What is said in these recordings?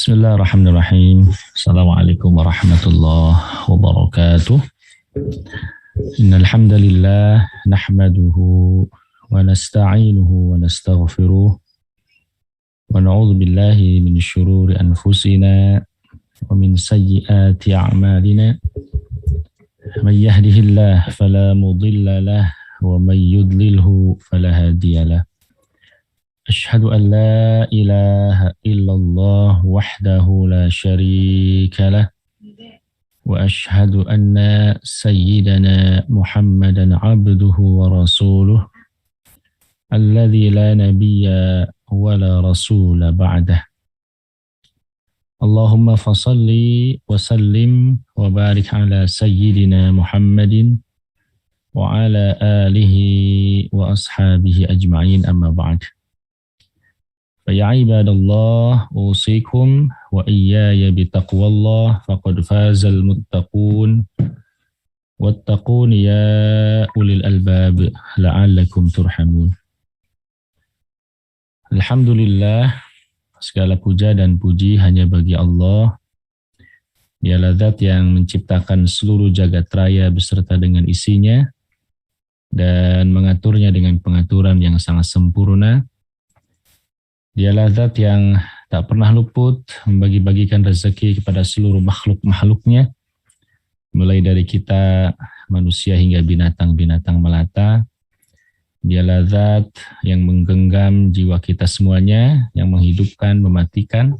Bismillahirrahmanirrahim. Assalamualaikum warahmatullahi wabarakatuh. Innal hamdalillah nahmaduhu wa nasta'inuhu wa nastaghfiruh wa na'udzu billahi min syururi anfusina wa min sayyiati a'malina. Man yahdihillahu fala mudilla lahu wa man yudlilhu fala hadiya lahu. Asyhadu an la ilaha illallah wahdahu la syarika lah wa asyhadu anna sayyidana Muhammadan abduhu wa rasuluh alladzi la nabiyya wa la rasula ba'dah. Allahumma fasalli wa sallim wa barik ala sayyidina Muhammadin wa ala alihi wa ashabihi ajma'in amma ba'd. Ya ibadallah, usikum wa iyaya bitaqwallah faqad fazal muttaqun wattaqun ya ulil albab la'allakum turhamun. Alhamdulillah, segala puja dan puji hanya bagi Allah. Dialah zat yang menciptakan seluruh jagat raya beserta dengan isinya dan mengaturnya dengan pengaturan yang sangat sempurna. Dialah zat yang tak pernah luput membagi-bagikan rezeki kepada seluruh makhluk-makhluknya, mulai dari kita manusia hingga binatang-binatang melata. Dialah zat yang menggenggam jiwa kita semuanya, yang menghidupkan, mematikan,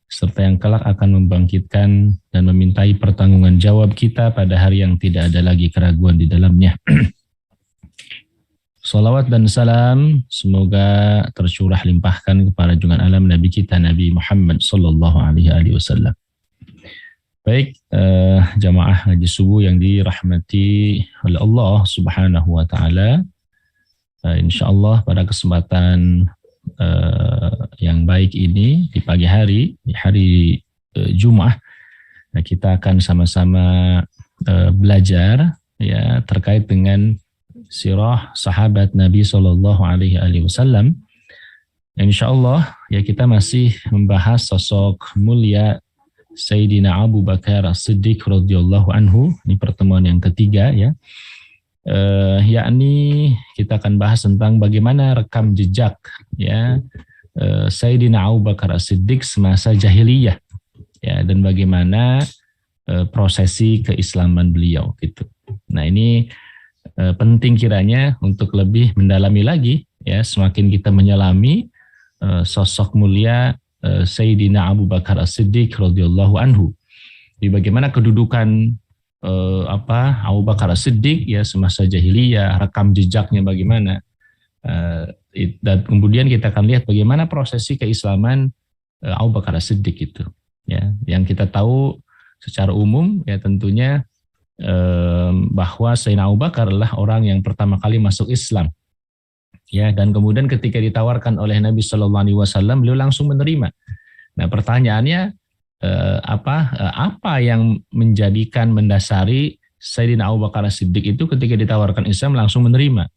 serta yang kelak akan membangkitkan dan memintai pertanggungan jawab kita pada hari yang tidak ada lagi keraguan di dalamnya. Salawat dan salam semoga tercurah limpahkan kepada junjungan alam Nabi kita Nabi Muhammad sallallahu alaihi wasallam. Baik, jamaah ngaji subuh yang dirahmati oleh Allah Subhanahu wa taala. Insyaallah pada kesempatan yang baik ini di pagi hari, di hari Jumat, kita akan sama-sama belajar ya terkait dengan sirah sahabat Nabi Sallallahu Alaihi Wasallam. Insyaallah ya kita masih membahas sosok mulia Sayyidina Abu Bakar As-Siddiq radhiyallahu anhu. Ini pertemuan yang ketiga ya. Yakni kita akan bahas tentang bagaimana rekam jejak ya Sayyidina Abu Bakar As-Siddiq semasa jahiliyah ya, dan bagaimana prosesi keislaman beliau gitu. Nah ini penting kiranya untuk lebih mendalami lagi ya, semakin kita menyelami sosok mulia Sayyidina Abu Bakar As-Siddiq radhiyallahu anhu. Di bagaimana kedudukan Abu Bakar As-Siddiq ya semasa jahiliyah, rekam jejaknya bagaimana, dan kemudian kita akan lihat bagaimana prosesi keislaman Abu Bakar As-Siddiq itu ya, yang kita tahu secara umum ya tentunya bahwa Sayyidina Abu Bakar adalah orang yang pertama kali masuk Islam ya, dan kemudian ketika ditawarkan oleh Nabi Shallallahu Alaihi Wasallam beliau langsung menerima. Nah pertanyaannya apa yang menjadikan mendasari Sayyidina Abu Bakar As-Siddiq itu ketika ditawarkan Islam langsung menerima?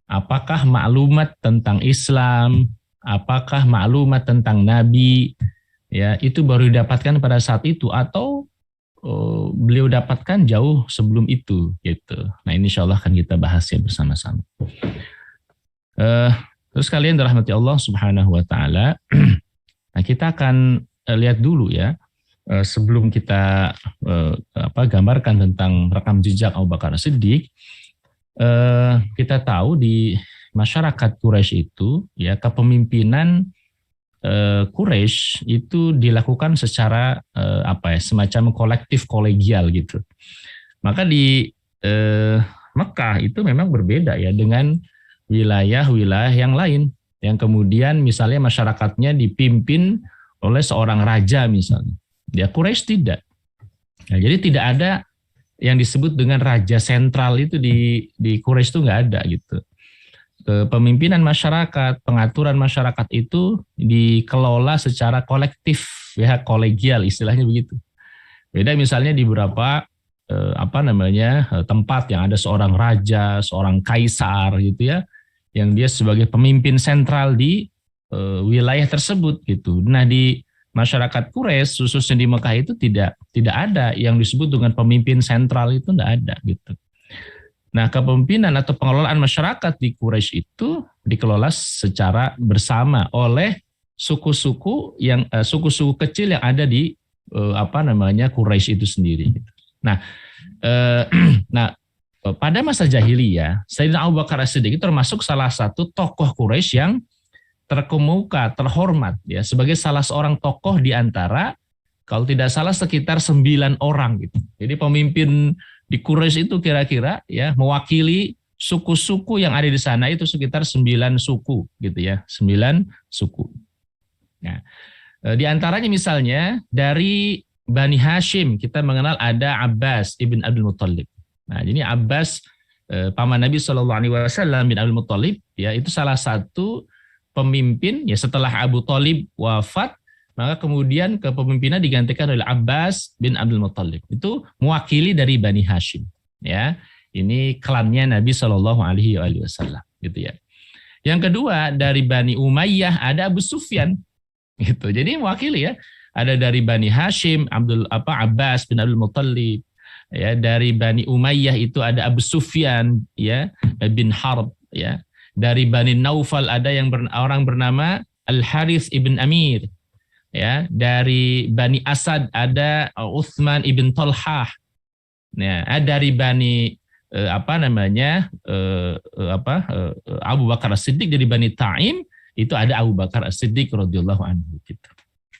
Apakah maklumat tentang Islam, apakah maklumat tentang Nabi ya itu baru didapatkan pada saat itu, atau beliau dapatkan jauh sebelum itu gitu. Nah ini insya Allah akan kita bahas ya bersama-sama. Terus kalian dirahmati Allah Subhanahu wa taala. Nah kita akan lihat dulu ya, sebelum kita gambarkan tentang rekam jejak Abu Bakar As-Siddiq. Kita tahu di masyarakat Quraisy itu ya kepemimpinan Quraisy itu dilakukan secara semacam kolektif kolegial gitu. Maka di Mekah itu memang berbeda ya dengan wilayah-wilayah yang lain yang kemudian misalnya masyarakatnya dipimpin oleh seorang raja misalnya. Ya Quraisy tidak. Nah, jadi tidak ada yang disebut dengan raja sentral itu di Quraisy itu nggak ada gitu. Kepemimpinan masyarakat, pengaturan masyarakat itu dikelola secara kolektif ya, kolegial istilahnya begitu. Beda misalnya di beberapa tempat yang ada seorang raja, seorang kaisar gitu ya, yang dia sebagai pemimpin sentral di wilayah tersebut gitu. Nah di masyarakat Quraisy khususnya di Mekah itu tidak ada yang disebut dengan pemimpin sentral, itu tidak ada gitu. Nah, kepemimpinan atau pengelolaan masyarakat di Quraisy itu dikelola secara bersama oleh suku-suku suku-suku kecil yang ada di Quraisy itu sendiri. Nah, nah pada masa jahiliyah, Sayyidina Abu Bakar As-Siddiq itu termasuk salah satu tokoh Quraisy yang terkemuka, terhormat ya sebagai salah seorang tokoh di antara, kalau tidak salah sekitar 9 orang gitu. Jadi pemimpin di Quraisy itu kira-kira ya mewakili suku-suku yang ada di sana itu sekitar 9 suku gitu ya, 9 suku. Nah, di antaranya misalnya dari Bani Hashim kita mengenal ada Abbas ibn Abdul Muttalib. Nah, ini Abbas paman Nabi SAW bin Abdul Muttalib ya, itu salah satu pemimpin ya setelah Abu Thalib wafat, maka kemudian kepemimpinan digantikan oleh Abbas bin Abdul Muttalib. Itu mewakili dari Bani Hashim ya. Ini klannya Nabi SAW gitu ya. Yang kedua dari Bani Umayyah ada Abu Sufyan gitu. Jadi mewakili ya. Ada dari Bani Hashim Abbas bin Abdul Muttalib. Ya, dari Bani Umayyah itu ada Abu Sufyan ya bin Harb ya. Dari Bani Naufal ada yang orang bernama Al-Harith ibn Amir. Ya, dari Bani Asad ada Uthman ibn Talhah. Ya, dari Bani Abu Bakar As-Siddiq, dari Bani Ta'im itu ada Abu Bakar As-Siddiq radhiyallahu anhu gitu.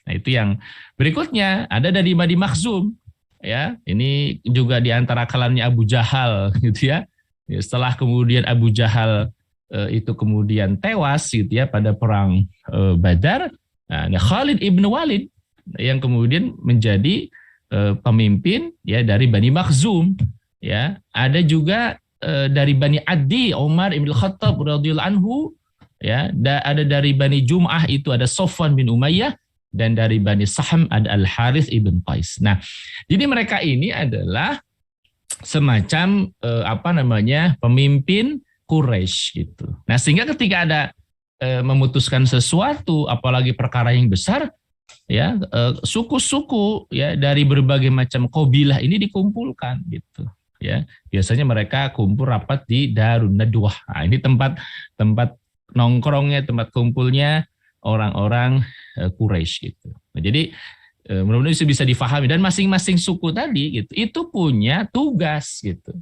Nah, itu yang berikutnya ada dari Bani Makhzum. Ya, ini juga di antara kalannya Abu Jahal gitu ya. Setelah kemudian Abu Jahal itu kemudian tewas gitu ya pada perang Badar. Nah, Khalid ibn Walid yang kemudian menjadi pemimpin ya dari Bani Makhzum ya. Ada juga dari Bani Adi Umar ibn Khattab radhiyallahu anhu ya. Ada dari Bani Jum'ah itu ada Sofwan bin Umayyah, dan dari Bani Saham ada Al-Harith ibn Qais. Nah, jadi mereka ini adalah semacam pemimpin Quraisy gitu. Nah, sehingga ketika ada memutuskan sesuatu, apalagi perkara yang besar, ya suku-suku ya dari berbagai macam qabilah ini dikumpulkan gitu. Ya, biasanya mereka kumpul rapat di Darun Nadwah. Nah, ini tempat nongkrongnya, tempat kumpulnya orang-orang Quraisy gitu. Nah, jadi mudah-mudahan bisa difahami, dan masing-masing suku tadi gitu itu punya tugas gitu.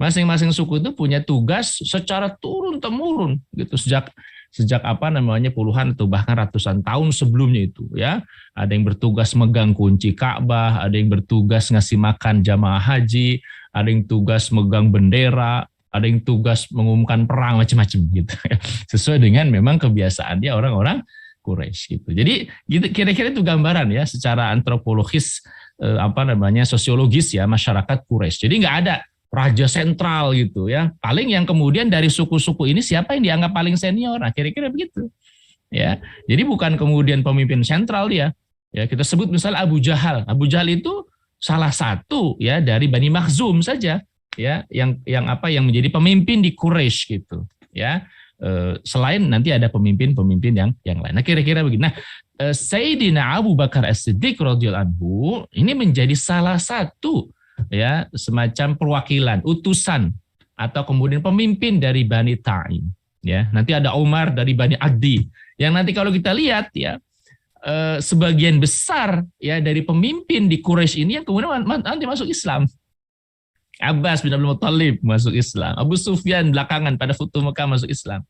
Masing-masing suku itu punya tugas secara turun-temurun gitu sejak puluhan atau bahkan ratusan tahun sebelumnya itu ya. Ada yang bertugas megang kunci Ka'bah, ada yang bertugas ngasih makan jamaah haji, ada yang tugas megang bendera, ada yang tugas mengumumkan perang, macam-macam gitu. Sesuai dengan memang kebiasaan dia orang-orang Quraisy gitu. Jadi gitu, kira-kira itu gambaran ya secara antropologis sosiologis ya masyarakat Quraisy. Jadi nggak ada raja sentral gitu ya. Paling yang kemudian dari suku-suku ini siapa yang dianggap paling senior? Nah, kira-kira begitu. Ya. Jadi bukan kemudian pemimpin sentral dia. Ya, kita sebut misalnya Abu Jahal. Abu Jahal itu salah satu ya dari Bani Makhzum saja ya yang menjadi pemimpin di Quraisy gitu. Ya. Selain nanti ada pemimpin-pemimpin yang lain. Nah, kira-kira begini. Nah, Sayyidina Abu Bakar As-Siddiq radhiyallahu anhu ini menjadi salah satu ya semacam perwakilan, utusan atau kemudian pemimpin dari Bani Ta'im ya. Nanti ada Umar dari Bani Adi yang nanti kalau kita lihat ya sebagian besar ya dari pemimpin di Quraisy ini yang kemudian nanti masuk Islam. Abbas bin Abdul Muttalib masuk Islam, Abu Sufyan belakangan pada Futuh Mekah masuk Islam.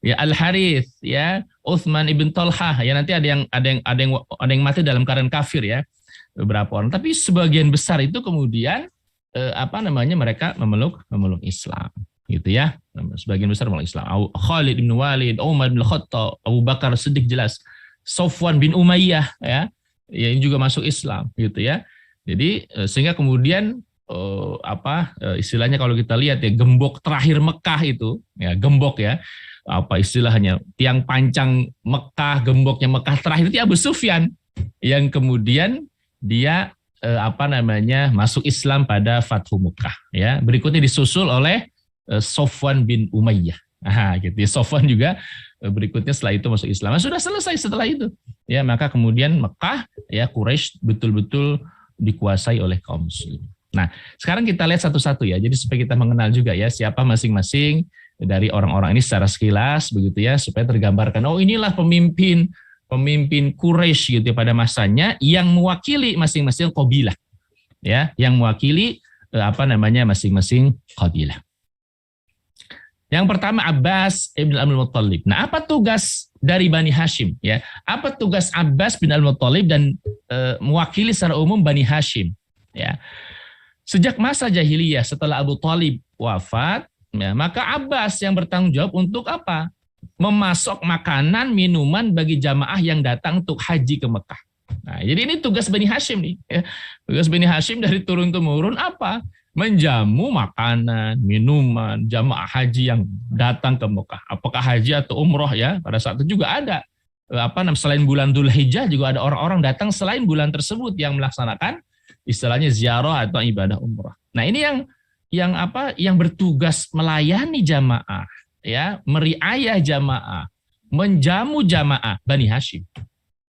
Ya, Al-Harith ya, Uthman ibn Talhah ya, nanti ada yang mati dalam keadaan kafir ya. Beberapa orang, tapi sebagian besar itu kemudian mereka memeluk Islam gitu ya. Sebagian besar memeluk Islam. Khalid bin Walid, Umar bin Khattab, Abu Bakar Siddiq jelas, Sofwan bin Umayyah ya ini juga masuk Islam gitu ya. Jadi sehingga kemudian istilahnya kalau kita lihat ya, gembok terakhir Mekah itu ya, gembok ya, apa istilahnya, tiang pancang Mekah, gemboknya Mekah terakhir itu Abu Sufyan yang kemudian dia masuk Islam pada Fathu Mekah ya. Berikutnya disusul oleh Sofwan bin Umayyah. Gitu ya. Sofwan juga berikutnya setelah itu masuk Islam. Nah, sudah selesai setelah itu. ya maka kemudian Mekah ya Quraisy betul-betul dikuasai oleh kaum muslim. Nah, sekarang kita lihat satu-satu ya. Jadi supaya kita mengenal juga ya siapa masing-masing dari orang-orang ini secara sekilas begitu ya, supaya tergambarkan oh inilah pemimpin Quraisy gitu ya, pada masanya yang mewakili masing-masing kabilah ya, yang mewakili masing-masing kabilah. Yang pertama Abbas ibn Abdul Muttalib. Nah, apa tugas dari Bani Hashim? Ya, apa tugas Abbas bin Abdul Muttalib dan mewakili secara umum Bani Hashim? Ya, sejak masa jahiliyah setelah Abu Thalib wafat, ya, maka Abbas yang bertanggung jawab untuk apa? Memasok makanan, minuman bagi jamaah yang datang untuk haji ke Mekah. Nah, jadi ini tugas Bani Hashim nih. Ya. Tugas Bani Hashim dari turun-temurun apa? Menjamu makanan, minuman, jamaah haji yang datang ke Mekah. Apakah haji atau umroh ya? Pada saat itu juga ada selain bulan Dzulhijjah juga ada orang-orang datang selain bulan tersebut yang melaksanakan istilahnya ziarah atau ibadah umroh. Nah, ini yang bertugas melayani jamaah, ya, meriayah jamaah, menjamu jamaah Bani Hashim.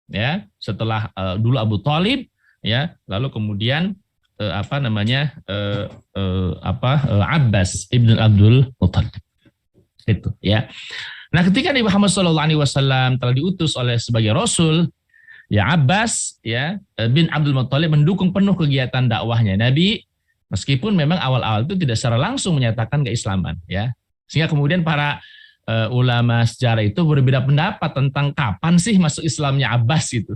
Ya, setelah dulu Abu Thalib, ya, lalu kemudian Abbas ibn Abdul Muttalib. Itu, ya. Nah, ketika Nabi Muhammad SAW telah diutus sebagai Rasul, ya Abbas ya bin Abdul Muttalib mendukung penuh kegiatan dakwahnya Nabi, meskipun memang awal-awal itu tidak secara langsung menyatakan keislaman, ya. Sehingga kemudian para ulama sejarah itu berbeda pendapat tentang kapan sih masuk Islamnya Abbas itu.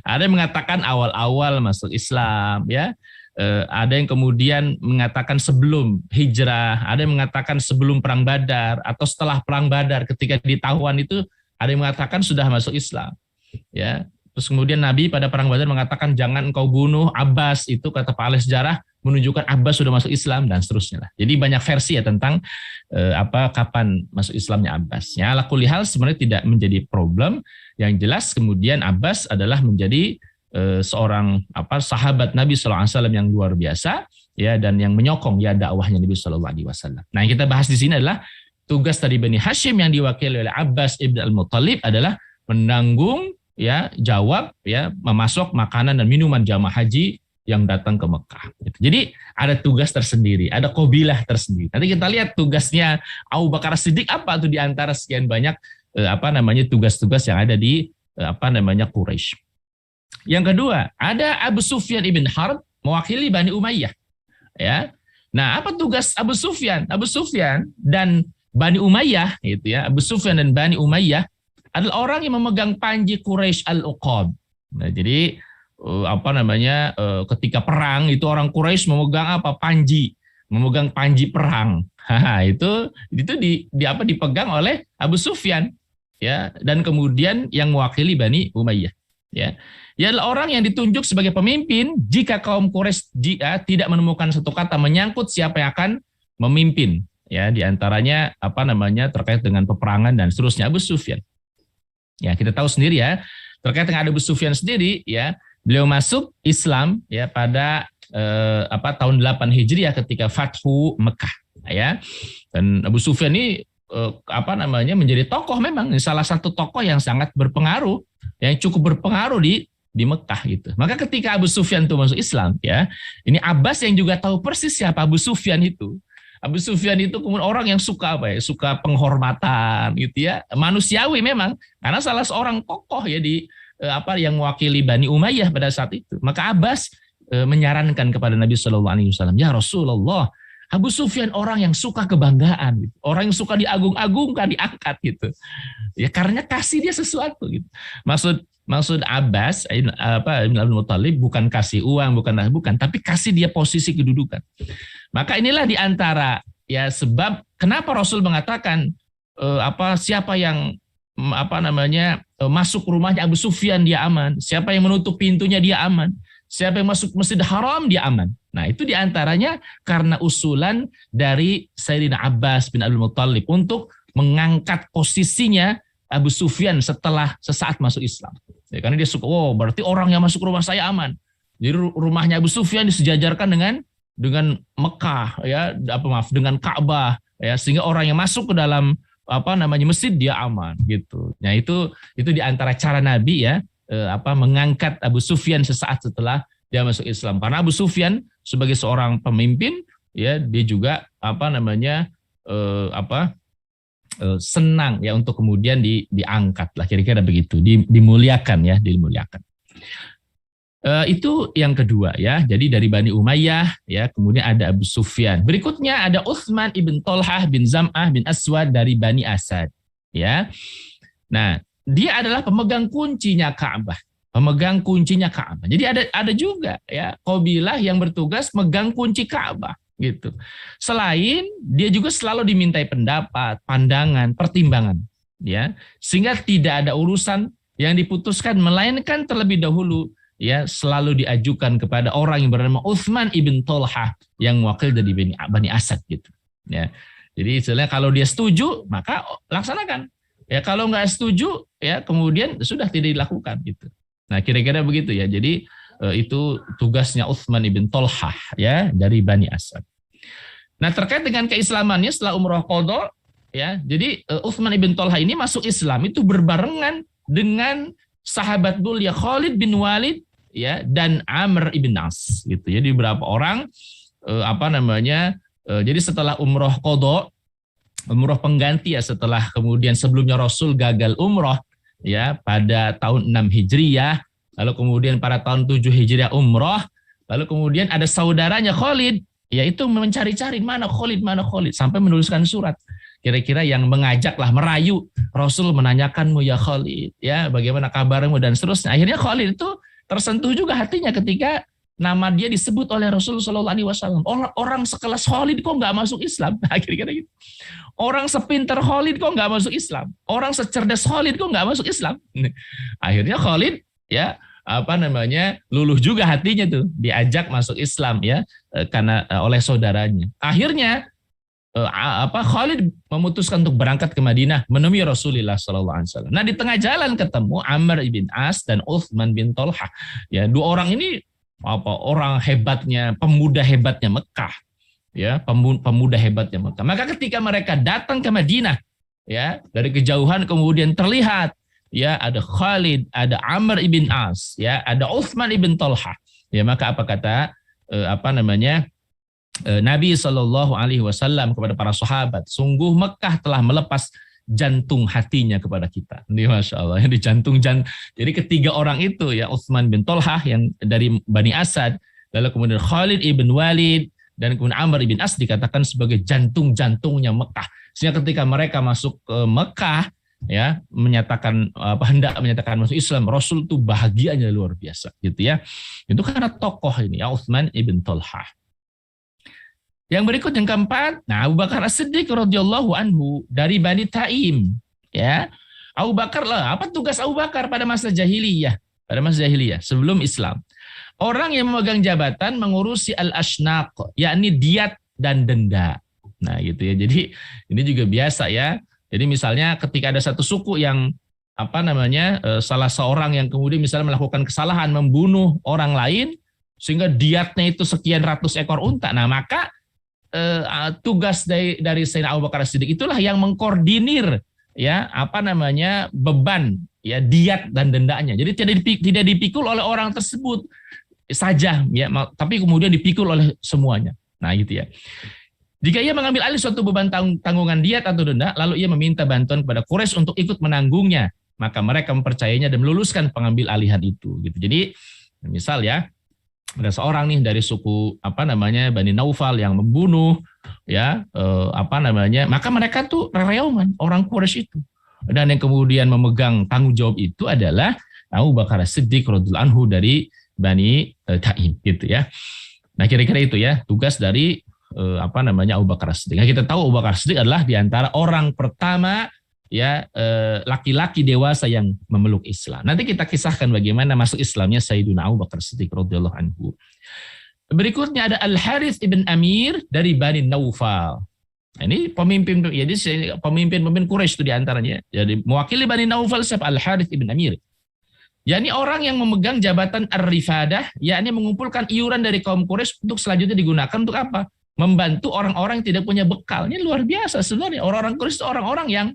Ada yang mengatakan awal-awal masuk Islam, ya. Ada yang kemudian mengatakan sebelum hijrah, ada yang mengatakan sebelum perang Badar atau setelah perang Badar ketika ditahuan itu ada yang mengatakan sudah masuk Islam. Ya, terus kemudian Nabi pada perang Badar mengatakan jangan engkau bunuh Abbas, itu kata para ahli sejarah menunjukkan Abbas sudah masuk Islam dan seterusnya lah. Jadi banyak versi ya tentang kapan masuk Islamnya Abbas. Ya, ala kulli hal sebenarnya tidak menjadi problem. Yang jelas kemudian Abbas adalah menjadi seorang sahabat Nabi SAW yang luar biasa ya, dan yang menyokong ya dakwahnya Nabi SAW. Nah, yang kita bahas di sini adalah tugas dari Bani Hashim yang diwakili oleh Abbas ibn Al-Muttalib adalah menanggung ya jawab ya memasok makanan dan minuman jamaah haji yang datang ke Mekah. Jadi ada tugas tersendiri, ada kabilah tersendiri. Nanti kita lihat tugasnya Abu Bakar Siddiq apa tuh di antara sekian banyak tugas-tugas yang ada di Quraisy. Yang kedua, ada Abu Sufyan ibn Harb mewakili Bani Umayyah. Ya. Nah, apa tugas Abu Sufyan? Abu Sufyan dan Bani Umayyah gitu ya. Abu Sufyan dan Bani Umayyah adalah orang yang memegang panji Quraisy Al-Uqab. Nah, jadi ketika perang itu orang Quraisy memegang panji, memegang panji perang. Itu dipegang oleh Abu Sufyan ya, dan kemudian yang mewakili Bani Umayyah ya. Ia adalah orang yang ditunjuk sebagai pemimpin jika kaum Quraisy tidak menemukan satu kata menyangkut siapa yang akan memimpin ya, di antaranya terkait dengan peperangan dan seterusnya Abu Sufyan. Ya, kita tahu sendiri ya, terkait dengan Abu Sufyan sendiri ya, beliau masuk Islam ya pada tahun 8 Hijriah ketika Fathu Mekah ya. Dan Abu Sufyan ini menjadi tokoh, memang salah satu tokoh yang sangat berpengaruh, yang cukup berpengaruh di Mekah gitu. Maka ketika Abu Sufyan itu masuk Islam ya, ini Abbas yang juga tahu persis siapa Abu Sufyan itu. Abu Sufyan itu kemudian orang yang suka suka penghormatan gitu ya, manusiawi memang, karena salah seorang tokoh ya yang mewakili Bani Umayyah pada saat itu. Maka Abbas menyarankan kepada Nabi SAW, ya Rasulullah, Abu Sufyan orang yang suka kebanggaan, gitu. Orang yang suka diagung-agungkan, diangkat gitu. Ya karena kasih dia sesuatu gitu. Maksud Abbas ibn Abdul Muttalib bukan kasih uang, bukan, tapi kasih dia posisi kedudukan. Maka inilah diantara ya sebab kenapa Rasul mengatakan siapa yang masuk rumahnya Abu Sufyan dia aman, siapa yang menutup pintunya dia aman, siapa yang masuk Masjidil Haram dia aman. Nah, itu diantaranya karena usulan dari Sayyidina Abbas bin Abdul Muttalib untuk mengangkat posisinya Abu Sufyan sesaat masuk Islam. Ya, karena dia suka, berarti orang yang masuk rumah saya aman. Jadi rumahnya Abu Sufyan disejajarkan dengan Mekah ya, dengan Ka'bah ya, sehingga orang yang masuk ke dalam masjid dia aman gitu. Nah itu di antara cara Nabi ya mengangkat Abu Sufyan sesaat setelah dia masuk Islam. Karena Abu Sufyan sebagai seorang pemimpin ya dia juga senang ya untuk kemudian diangkat lah kira-kira begitu, dimuliakan ya, dimuliakan. Itu yang kedua ya. Jadi dari Bani Umayyah ya, kemudian ada Abu Sufyan. Berikutnya ada Utsman ibn Tolhah bin Zam'ah bin Aswad dari Bani Asad ya. Nah, dia adalah pemegang kuncinya Ka'bah. Pemegang kuncinya Ka'bah. Jadi ada juga ya kabilah yang bertugas megang kunci Ka'bah gitu. Selain dia juga selalu dimintai pendapat, pandangan, pertimbangan ya. Sehingga tidak ada urusan yang diputuskan melainkan terlebih dahulu ya selalu diajukan kepada orang yang bernama Utsman ibn Tolhah yang wakil dari Bani Asad gitu ya. Jadi istilahnya kalau dia setuju maka laksanakan ya, kalau nggak setuju ya kemudian sudah tidak dilakukan gitu. Nah kira-kira begitu ya. Jadi itu tugasnya Utsman ibn Tolhah ya dari Bani Asad. Nah terkait dengan keislamannya setelah umroh qadha ya, jadi Utsman ibn Tolhah ini masuk Islam itu berbarengan dengan sahabat mulia Khalid bin Walid ya dan Amr ibn As gitu. Jadi beberapa orang jadi setelah umroh qadha, umroh pengganti ya, setelah kemudian sebelumnya Rasul gagal umroh ya pada tahun 6 Hijriyah, lalu kemudian pada tahun 7 Hijriah umroh, lalu kemudian ada saudaranya Khalid yaitu mencari-cari mana Khalid sampai menuliskan surat kira-kira yang mengajaklah, merayu Rasul, menanyakanmu ya Khalid ya bagaimana kabarmu dan seterusnya. Akhirnya Khalid itu tersentuh juga hatinya ketika nama dia disebut oleh Rasul Shallallahu Alaihi Wasallam. Orang sekelas Khalid kok nggak masuk Islam? Kira-kira gitu. Orang sepinter Khalid kok nggak masuk Islam? Orang secerdas Khalid kok nggak masuk Islam? Akhirnya Khalid ya luluh juga hatinya tuh, diajak masuk Islam ya karena oleh saudaranya. Akhirnya Khalid memutuskan untuk berangkat ke Madinah menemui Rasulullah SAW. Nah di tengah jalan ketemu Amr ibn As dan Utsman bin Tolhah. Ya dua orang ini orang hebatnya, pemuda hebatnya Mekah. Ya pemuda hebatnya Mekah. Maka ketika mereka datang ke Madinah, ya dari kejauhan kemudian terlihat ya ada Khalid, ada Amr ibn As, ya ada Utsman ibn Tolhah. Ya maka apa kata Nabi Shallallahu Alaihi Wasallam kepada para sahabat, sungguh Mekah telah melepas jantung hatinya kepada kita. Ini Masya Allah, yang di jantung. Jadi ketiga orang itu ya, Utsman bin Tolhah yang dari Bani Asad, lalu kemudian Khalid ibn Walid, dan kemudian Amr ibn As dikatakan sebagai jantung-jantungnya Mekah. Sehingga ketika mereka masuk ke Mekah, ya hendak menyatakan masuk Islam, Rasul itu bahagianya luar biasa, gitu ya. Itu karena tokoh ini, ya Utsman ibn Tolhah. Yang berikut yang keempat, nah Abu Bakar As-Siddiq radhiyallahu anhu dari Bani Taim, ya. Abu Bakar lah, apa tugas Abu Bakar pada masa jahiliyah? Pada masa jahiliyah sebelum Islam. Orang yang memegang jabatan mengurusi al-ashnaq, yakni diat dan denda. Nah, gitu ya. Jadi ini juga biasa ya. Jadi misalnya ketika ada satu suku yang salah seorang yang kemudian misalnya melakukan kesalahan, membunuh orang lain sehingga diatnya itu sekian ratus ekor unta. Nah, maka tugas dari Sayyidina Abu Bakar As-Siddiq itulah yang mengkoordinir ya beban ya diat dan dendanya. Jadi tidak dipikul oleh orang tersebut saja ya, tapi kemudian dipikul oleh semuanya. Nah, gitu ya. Jika ia mengambil alih suatu beban tanggungan diat atau denda, lalu ia meminta bantuan kepada Quraisy untuk ikut menanggungnya, maka mereka mempercayainya dan meluluskan pengambil alihan itu. Gitu. Jadi misal ya, ada seorang nih dari suku Bani Naufal yang membunuh ya maka mereka tuh rereoman orang Quraisy itu, dan yang kemudian memegang tanggung jawab itu adalah Abu Bakar As-Siddiq radhiyallahu anhu dari Bani Taim, gitu ya. Nah kira-kira itu ya tugas dari Abu Bakar As-Siddiq. Nah, kita tahu Abu Bakar As-Siddiq adalah diantara orang pertama ya laki-laki dewasa yang memeluk Islam. Nanti kita kisahkan bagaimana masuk Islamnya Sayyidina Abu Bakar Siddiq radhiyallahu anhu. Berikutnya ada Al-Harits ibn Amir dari Bani Naufal. Nah, ini pemimpin Quraisy itu diantaranya. Jadi mewakili Bani Naufal siapa? Al-Harits ibn Amir. yakni orang yang memegang jabatan ar-rifadah, yakni mengumpulkan iuran dari kaum Quraisy untuk selanjutnya digunakan untuk apa? membantu orang-orang yang tidak punya bekal. Ini luar biasa sebenarnya. Orang-orang Quraisy itu orang-orang yang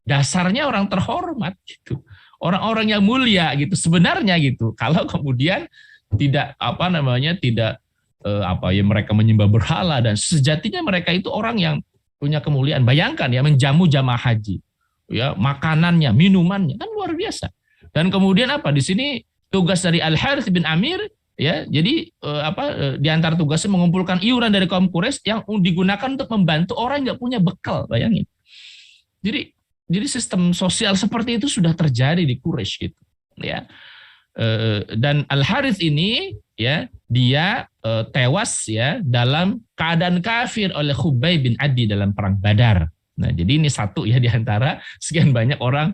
dasarnya orang terhormat gitu. Orang-orang yang mulia gitu sebenarnya gitu. Kalau kemudian tidak tidak mereka menyembah berhala, dan sejatinya mereka itu orang yang punya kemuliaan. Bayangkan ya, menjamu jamaah haji. Ya, makanannya, minumannya kan luar biasa. Dan kemudian di sini tugas dari Al-Harits bin Amir, ya, jadi di antara tugasnya mengumpulkan iuran dari kaum Quraisy yang digunakan untuk membantu orang yang nggak punya bekal, bayangin. Jadi sistem sosial seperti itu sudah terjadi di Quraisy gitu, ya. Dan Al-Harits ini, ya, dia tewas ya dalam keadaan kafir oleh Khubayb bin Adi dalam perang Badar. Nah, jadi ini satu ya di antara sekian banyak orang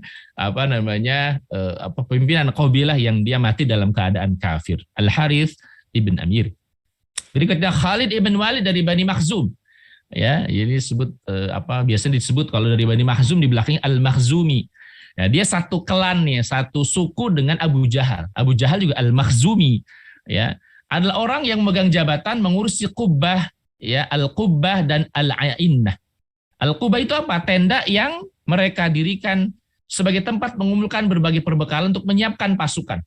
pimpinan qabilah yang dia mati dalam keadaan kafir. Al-Harits ibn Amir. Berikutnya Khalid ibn Walid dari Bani Makhzum. Ya, ini disebut biasanya disebut kalau dari Bani Makhzum di belakangnya Al-Makhzumi. Ya, dia satu klan nih, satu suku dengan Abu Jahal. Abu Jahal juga Al-Makhzumi, ya. Adalah orang yang memegang jabatan mengurusi Qubbah, ya, Al-Qubbah dan Al-Ainnah. Al-Qubbah itu apa? Tenda yang mereka dirikan sebagai tempat mengumpulkan berbagai perbekalan untuk menyiapkan pasukan.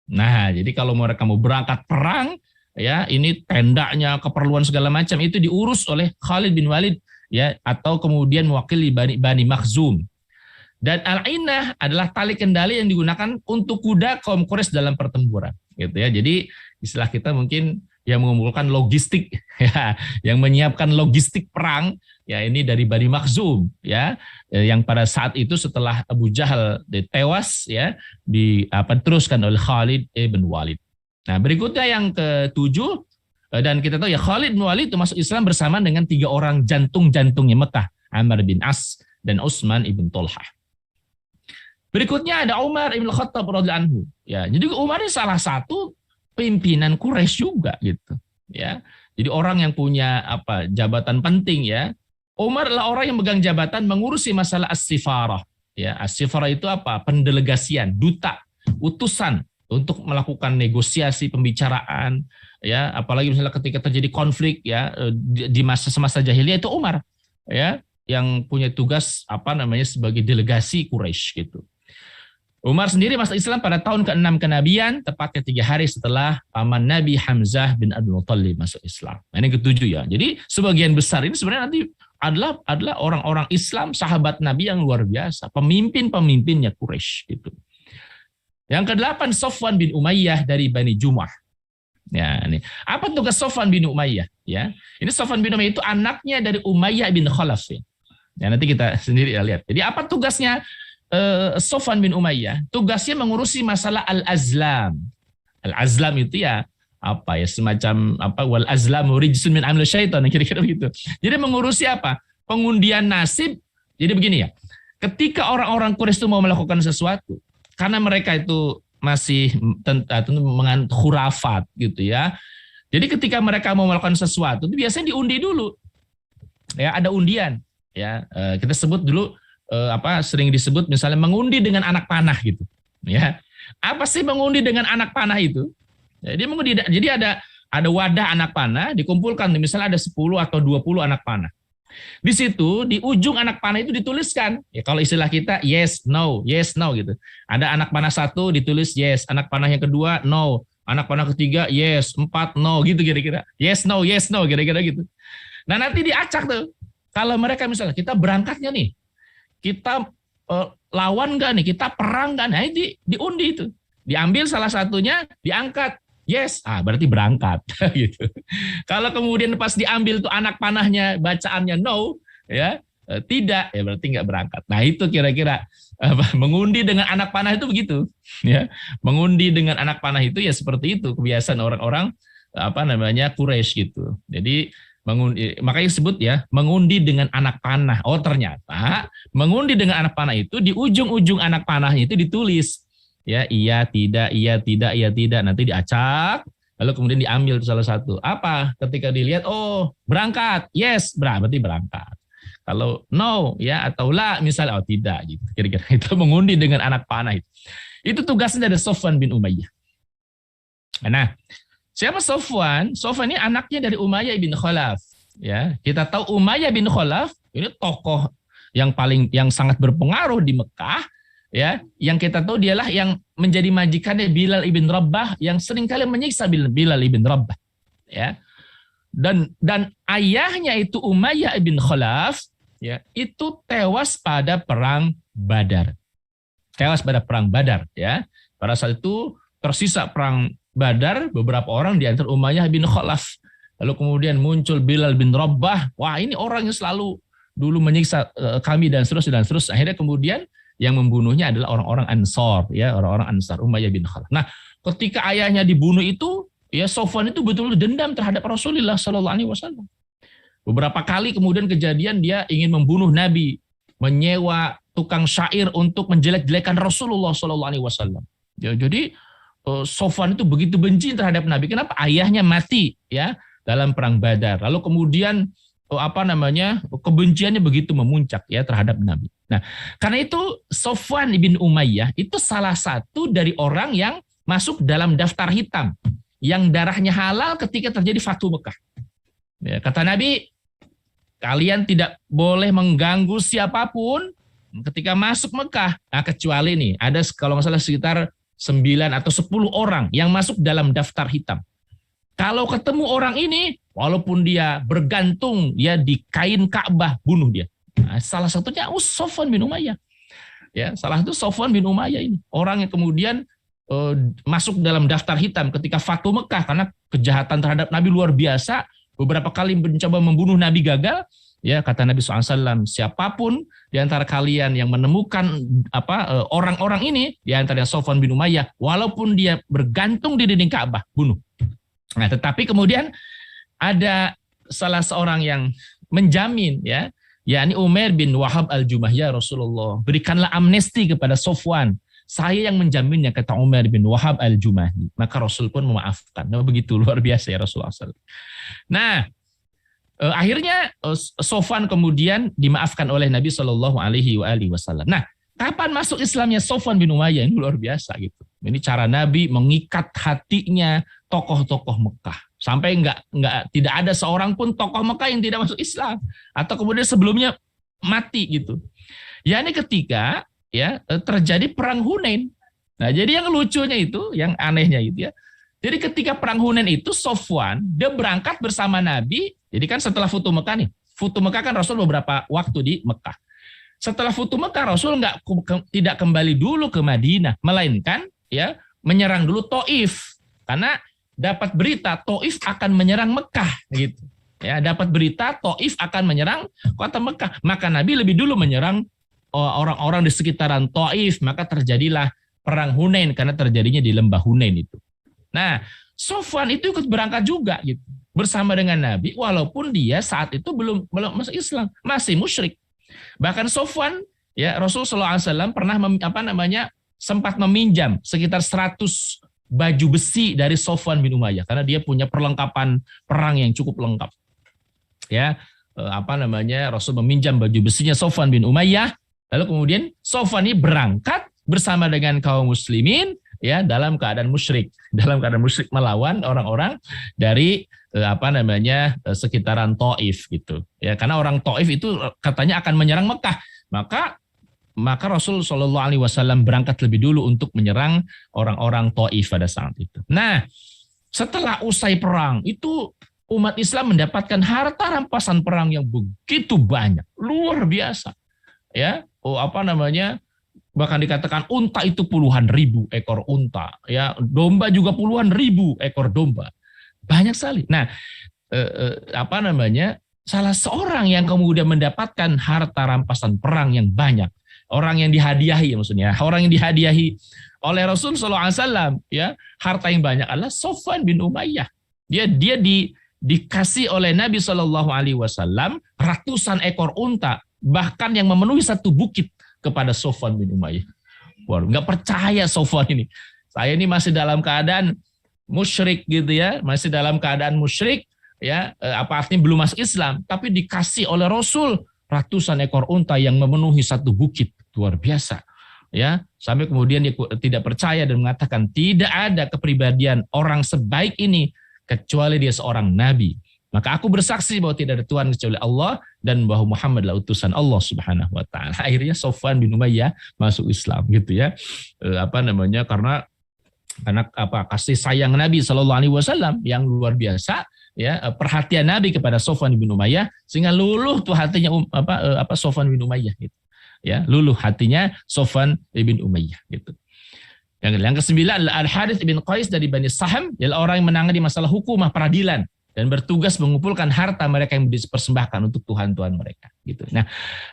Nah, jadi kalau mereka mau berangkat perang, ya, ini tendanya, keperluan segala macam itu diurus oleh Khalid bin Walid, ya, atau kemudian mewakili Bani Makhzum. Dan Al-Ainnah adalah tali kendali yang digunakan untuk kuda kaum Quraisy dalam pertempuran, gitu ya. Jadi istilah kita mungkin yang mengumpulkan logistik, ya, yang menyiapkan logistik perang, ya, ini dari Bani Makhzum, ya, yang pada saat itu setelah Abu Jahal tewas, ya, diteruskan oleh Khalid ibn Walid. Nah, berikutnya yang ketujuh, dan kita tahu ya Khalid bin Walid itu masuk Islam bersama dengan 3 orang jantung-jantungnya Mekah, Amr bin As dan Utsman ibn Tolhah. Berikutnya ada Umar ibn Khattab radhiyallahu anhu. Ya, jadi Umar ini salah satu pimpinan Quraisy juga gitu, ya. Jadi orang yang punya jabatan penting, ya. Umar adalah orang yang megang jabatan mengurusi masalah as-sifarah, ya. As-sifarah itu pendelegasian, duta, utusan untuk melakukan negosiasi, pembicaraan, ya, apalagi misalnya ketika terjadi konflik, ya, di semasa jahiliyah itu Umar, ya, yang punya tugas sebagai delegasi Quraisy gitu. Umar sendiri masuk Islam pada tahun ke-6 kenabian, tepatnya 3 hari setelah paman Nabi Hamzah bin Abdul Muttalib masuk Islam. Nah, ini ketujuh ya. Jadi sebagian besar ini sebenarnya nanti adalah orang-orang Islam, sahabat Nabi yang luar biasa, pemimpin-pemimpinnya Quraisy gitu. Yang ke-8 Safwan bin Umayyah dari Bani Jumah. Ya, ini. Apa tugas Safwan bin Umayyah? Ya, ini Safwan bin Umayyah itu anaknya dari Umayyah bin Khalaf. Ya, nanti kita sendiri lihat. Jadi apa tugasnya Safwan bin Umayyah? Tugasnya mengurusi masalah al-azlam. Al-azlam itu ya semacam wal azlamu rijsun min amali syaitan, kira-kira begitu. Jadi mengurusi pengundian nasib. Jadi begini ya. Ketika orang-orang Quraisy itu mau melakukan sesuatu, karena mereka itu masih tentu menganut khurafat gitu ya. Jadi ketika mereka mau melakukan sesuatu itu biasanya diundi dulu. Ya, ada undian, ya. Kita sebut dulu sering disebut misalnya mengundi dengan anak panah gitu, ya. Apa sih mengundi dengan anak panah itu? Jadi ada wadah anak panah dikumpulkan, misalnya ada 10 atau 20 anak panah. Di situ di ujung anak panah itu dituliskan, ya, kalau istilah kita yes no gitu. Ada anak panah 1 ditulis yes, anak panah yang kedua no, anak panah ketiga yes, 4 no gitu kira-kira. Yes no kira-kira gitu. Nah, nanti diacak tuh. Kalau mereka misalnya kita berangkatnya nih, kita lawan nggak nih, kita perang nggak, nah ini diundi itu, diambil salah satunya, diangkat yes, berarti berangkat gitu. Kalau kemudian pas diambil tuh anak panahnya bacaannya no, ya, tidak, ya berarti nggak berangkat. Nah, itu kira-kira mengundi dengan anak panah itu begitu, ya. Mengundi dengan anak panah itu ya seperti itu kebiasaan orang-orang Quraisy gitu. Jadi makanya disebut ya mengundi dengan anak panah. Oh, ternyata mengundi dengan anak panah itu di ujung-ujung anak panahnya itu ditulis ya iya tidak nanti diacak, lalu kemudian diambil salah satu. Ketika dilihat berangkat yes, berarti berangkat. Kalau no ya atau la misalnya tidak gitu. Kira-kira itu mengundi dengan anak panah itu. Itu tugasnya dari Safwan bin Umayyah. Nah, siapa Safwan? Safwan ini anaknya dari Umayyah bin Khalaf. Ya, kita tahu Umayyah bin Khalaf ini tokoh yang sangat berpengaruh di Mekah, ya. Yang kita tahu dialah yang menjadi majikannya Bilal ibn Rabah yang seringkali menyiksa Bilal ibn Rabah, ya. Dan ayahnya itu Umayyah bin Khalaf, ya, itu tewas pada perang Badar. Tewas pada perang Badar, ya. Pada saat itu tersisa perang Badar beberapa orang di antara Umayyah bin Khalaf. Lalu kemudian muncul Bilal bin Rabah. Wah, ini orang yang selalu dulu menyiksa kami dan seterusnya dan seterusnya. Akhirnya kemudian yang membunuhnya adalah orang-orang Ansar, ya, orang-orang Ansar Umayyah bin Khalaf. Nah, ketika ayahnya dibunuh itu, ya, Sofwan itu betul-betul dendam terhadap Rasulullah Shallallahu Alaihi Wasallam. Beberapa kali kemudian kejadian dia ingin membunuh Nabi, menyewa tukang syair untuk menjelek-jelekan Rasulullah Shallallahu Alaihi Wasallam. Ya, jadi Sofwan itu begitu benci terhadap Nabi. Kenapa? Ayahnya mati, ya, dalam perang Badar. Lalu kemudian kebenciannya begitu memuncak, ya, terhadap Nabi. Nah, karena itu Sofwan bin Umayyah itu salah satu dari orang yang masuk dalam daftar hitam yang darahnya halal ketika terjadi Fathu Mekah. Ya, kata Nabi, kalian tidak boleh mengganggu siapapun ketika masuk Mekah. Nah, kecuali nih, ada kalau nggak salah sekitar 9 atau 10 orang yang masuk dalam daftar hitam. Kalau ketemu orang ini, walaupun dia bergantung ya di kain Ka'bah, bunuh dia. Nah, salah satunya Sofwan bin Umayyah. Ya, salah satu Sofwan bin Umayyah ini, orang yang kemudian masuk dalam daftar hitam ketika Fathu Mekah karena kejahatan terhadap Nabi luar biasa. Beberapa kali mencoba membunuh Nabi gagal. Ya, kata Nabi SAW, siapapun di antara kalian yang menemukan orang-orang ini, di antara Sofwan bin Umayyah, walaupun dia bergantung di dinding Ka'bah, bunuh. Nah, tetapi kemudian ada salah seorang yang menjamin, ya, yakni Umair bin Wahab al-Jumah, ya Rasulullah, berikanlah amnesti kepada Sofwan. Saya yang menjaminnya, kata Umar bin Wahab al-Jumahi. Maka Rasul pun memaafkan. Nah, begitu luar biasa ya Rasulullah SAW. Nah, akhirnya Sofwan kemudian dimaafkan oleh Nabi Shallallahu Alaihi Wasallam. Nah, kapan masuk Islamnya Sofwan bin Umayyah? Ini luar biasa gitu. Ini cara Nabi mengikat hatinya tokoh-tokoh Mekah sampai tidak ada seorang pun tokoh Mekah yang tidak masuk Islam atau kemudian sebelumnya mati gitu. Ya, ini ketika ya terjadi perang Hunain. Nah, jadi yang lucunya itu, yang anehnya itu ya. Jadi ketika perang Hunain itu Sofwan dia berangkat bersama Nabi. Jadi kan setelah Futuh Mekah nih. Futuh Mekah kan Rasul beberapa waktu di Mekah. Setelah Futuh Mekah Rasul tidak kembali dulu ke Madinah, melainkan ya menyerang dulu Taif. Karena dapat berita Taif akan menyerang Mekah gitu. Ya, dapat berita Taif akan menyerang kota Mekah. Maka Nabi lebih dulu menyerang orang-orang di sekitaran Taif, maka terjadilah perang Hunain karena terjadinya di lembah Hunain itu. Nah, Sofwan itu ikut berangkat juga gitu bersama dengan Nabi, walaupun dia saat itu belum masuk Islam, masih musyrik. Bahkan Sofwan, ya, Rasulullah SAW pernah sempat meminjam sekitar 100 baju besi dari Sofwan bin Umayyah karena dia punya perlengkapan perang yang cukup lengkap. Ya, Rasul meminjam baju besinya Sofwan bin Umayyah. Lalu kemudian Sofwan ini berangkat bersama dengan kaum muslimin, ya, dalam keadaan musyrik melawan orang-orang dari sekitaran Taif gitu. Ya, karena orang Taif itu katanya akan menyerang Mekah. Maka Rasul Shallallahu Alaihi Wasallam berangkat lebih dulu untuk menyerang orang-orang Taif pada saat itu. Nah, setelah usai perang itu umat Islam mendapatkan harta rampasan perang yang begitu banyak, luar biasa. Ya, bahkan dikatakan unta itu puluhan ribu ekor unta, ya, domba juga puluhan ribu ekor domba, banyak sekali. Nah, salah seorang yang kemudian mendapatkan harta rampasan perang yang banyak, orang yang dihadiahi, maksudnya orang yang dihadiahi oleh Rasul SAW, ya, harta yang banyak adalah Sofwan bin Umayyah. Dia dikasih oleh Nabi SAW ratusan ekor unta, bahkan yang memenuhi satu bukit kepada Sofwan bin Umayyah. Wah, nggak percaya Sofwan ini. Saya ini masih dalam keadaan musyrik gitu ya, masih dalam keadaan musyrik ya, artinya belum masuk Islam, tapi dikasih oleh Rasul ratusan ekor unta yang memenuhi satu bukit, luar biasa. Ya, sampai kemudian dia tidak percaya dan mengatakan tidak ada kepribadian orang sebaik ini kecuali dia seorang nabi. Maka aku bersaksi bahwa tidak ada Tuhan kecuali Allah dan bahwa Muhammad adalah utusan Allah Subhanahu wa taala. Akhirnya Sofwan bin Umayyah masuk Islam gitu ya. Karena kasih sayang Nabi Shallallahu Alaihi Wasallam yang luar biasa, ya, perhatian Nabi kepada Sofwan bin Umayyah sehingga luluh tuh hatinya Sofwan bin Umayyah gitu, ya, luluh hatinya Sofwan bin Umayyah gitu. Yang kesembilan adalah Al-Harits bin Qais dari Bani Saham, adalah orang yang menangani masalah hukumah peradilan dan bertugas mengumpulkan harta mereka yang dipersembahkan untuk Tuhan-Tuhan mereka gitu. Nah,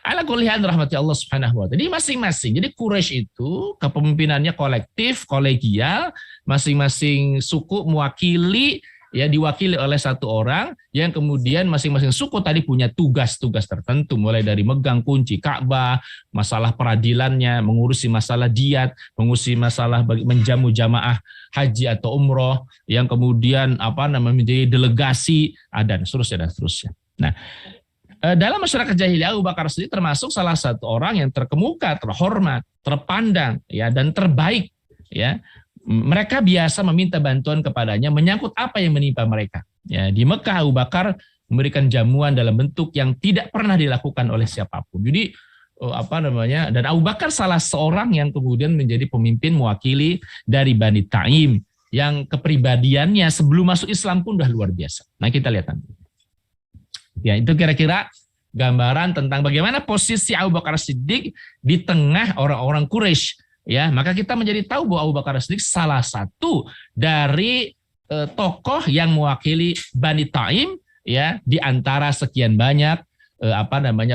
ala kulli hal rahmati Allah Subhanahu wa taala. Jadi masing-masing. Jadi Quraisy itu kepemimpinannya kolektif, kolegial, masing-masing suku mewakili, ya, diwakili oleh satu orang yang kemudian masing-masing suku tadi punya tugas-tugas tertentu, mulai dari megang kunci Ka'bah, masalah peradilannya, mengurusi masalah diat, mengurusi masalah menjamu jamaah haji atau umroh, yang kemudian menjadi delegasi, dan seterusnya. Nah, dalam masyarakat jahiliyah Abu Bakar Siddiq termasuk salah satu orang yang terkemuka, terhormat, terpandang, ya, dan terbaik, ya. Mereka biasa meminta bantuan kepadanya menyangkut apa yang menimpa mereka. Ya, di Mekah Abu Bakar memberikan jamuan dalam bentuk yang tidak pernah dilakukan oleh siapapun. Jadi dan Abu Bakar salah seorang yang kemudian menjadi pemimpin mewakili dari Bani Taim yang kepribadiannya sebelum masuk Islam pun udah luar biasa. Nah, kita lihat nanti. Ya, itu kira-kira gambaran tentang bagaimana posisi Abu Bakar Siddiq di tengah orang-orang Quraisy. Ya, maka kita menjadi tahu bahwa Abu Bakar Siddiq salah satu dari tokoh yang mewakili Bani Taim, ya, di antara sekian banyak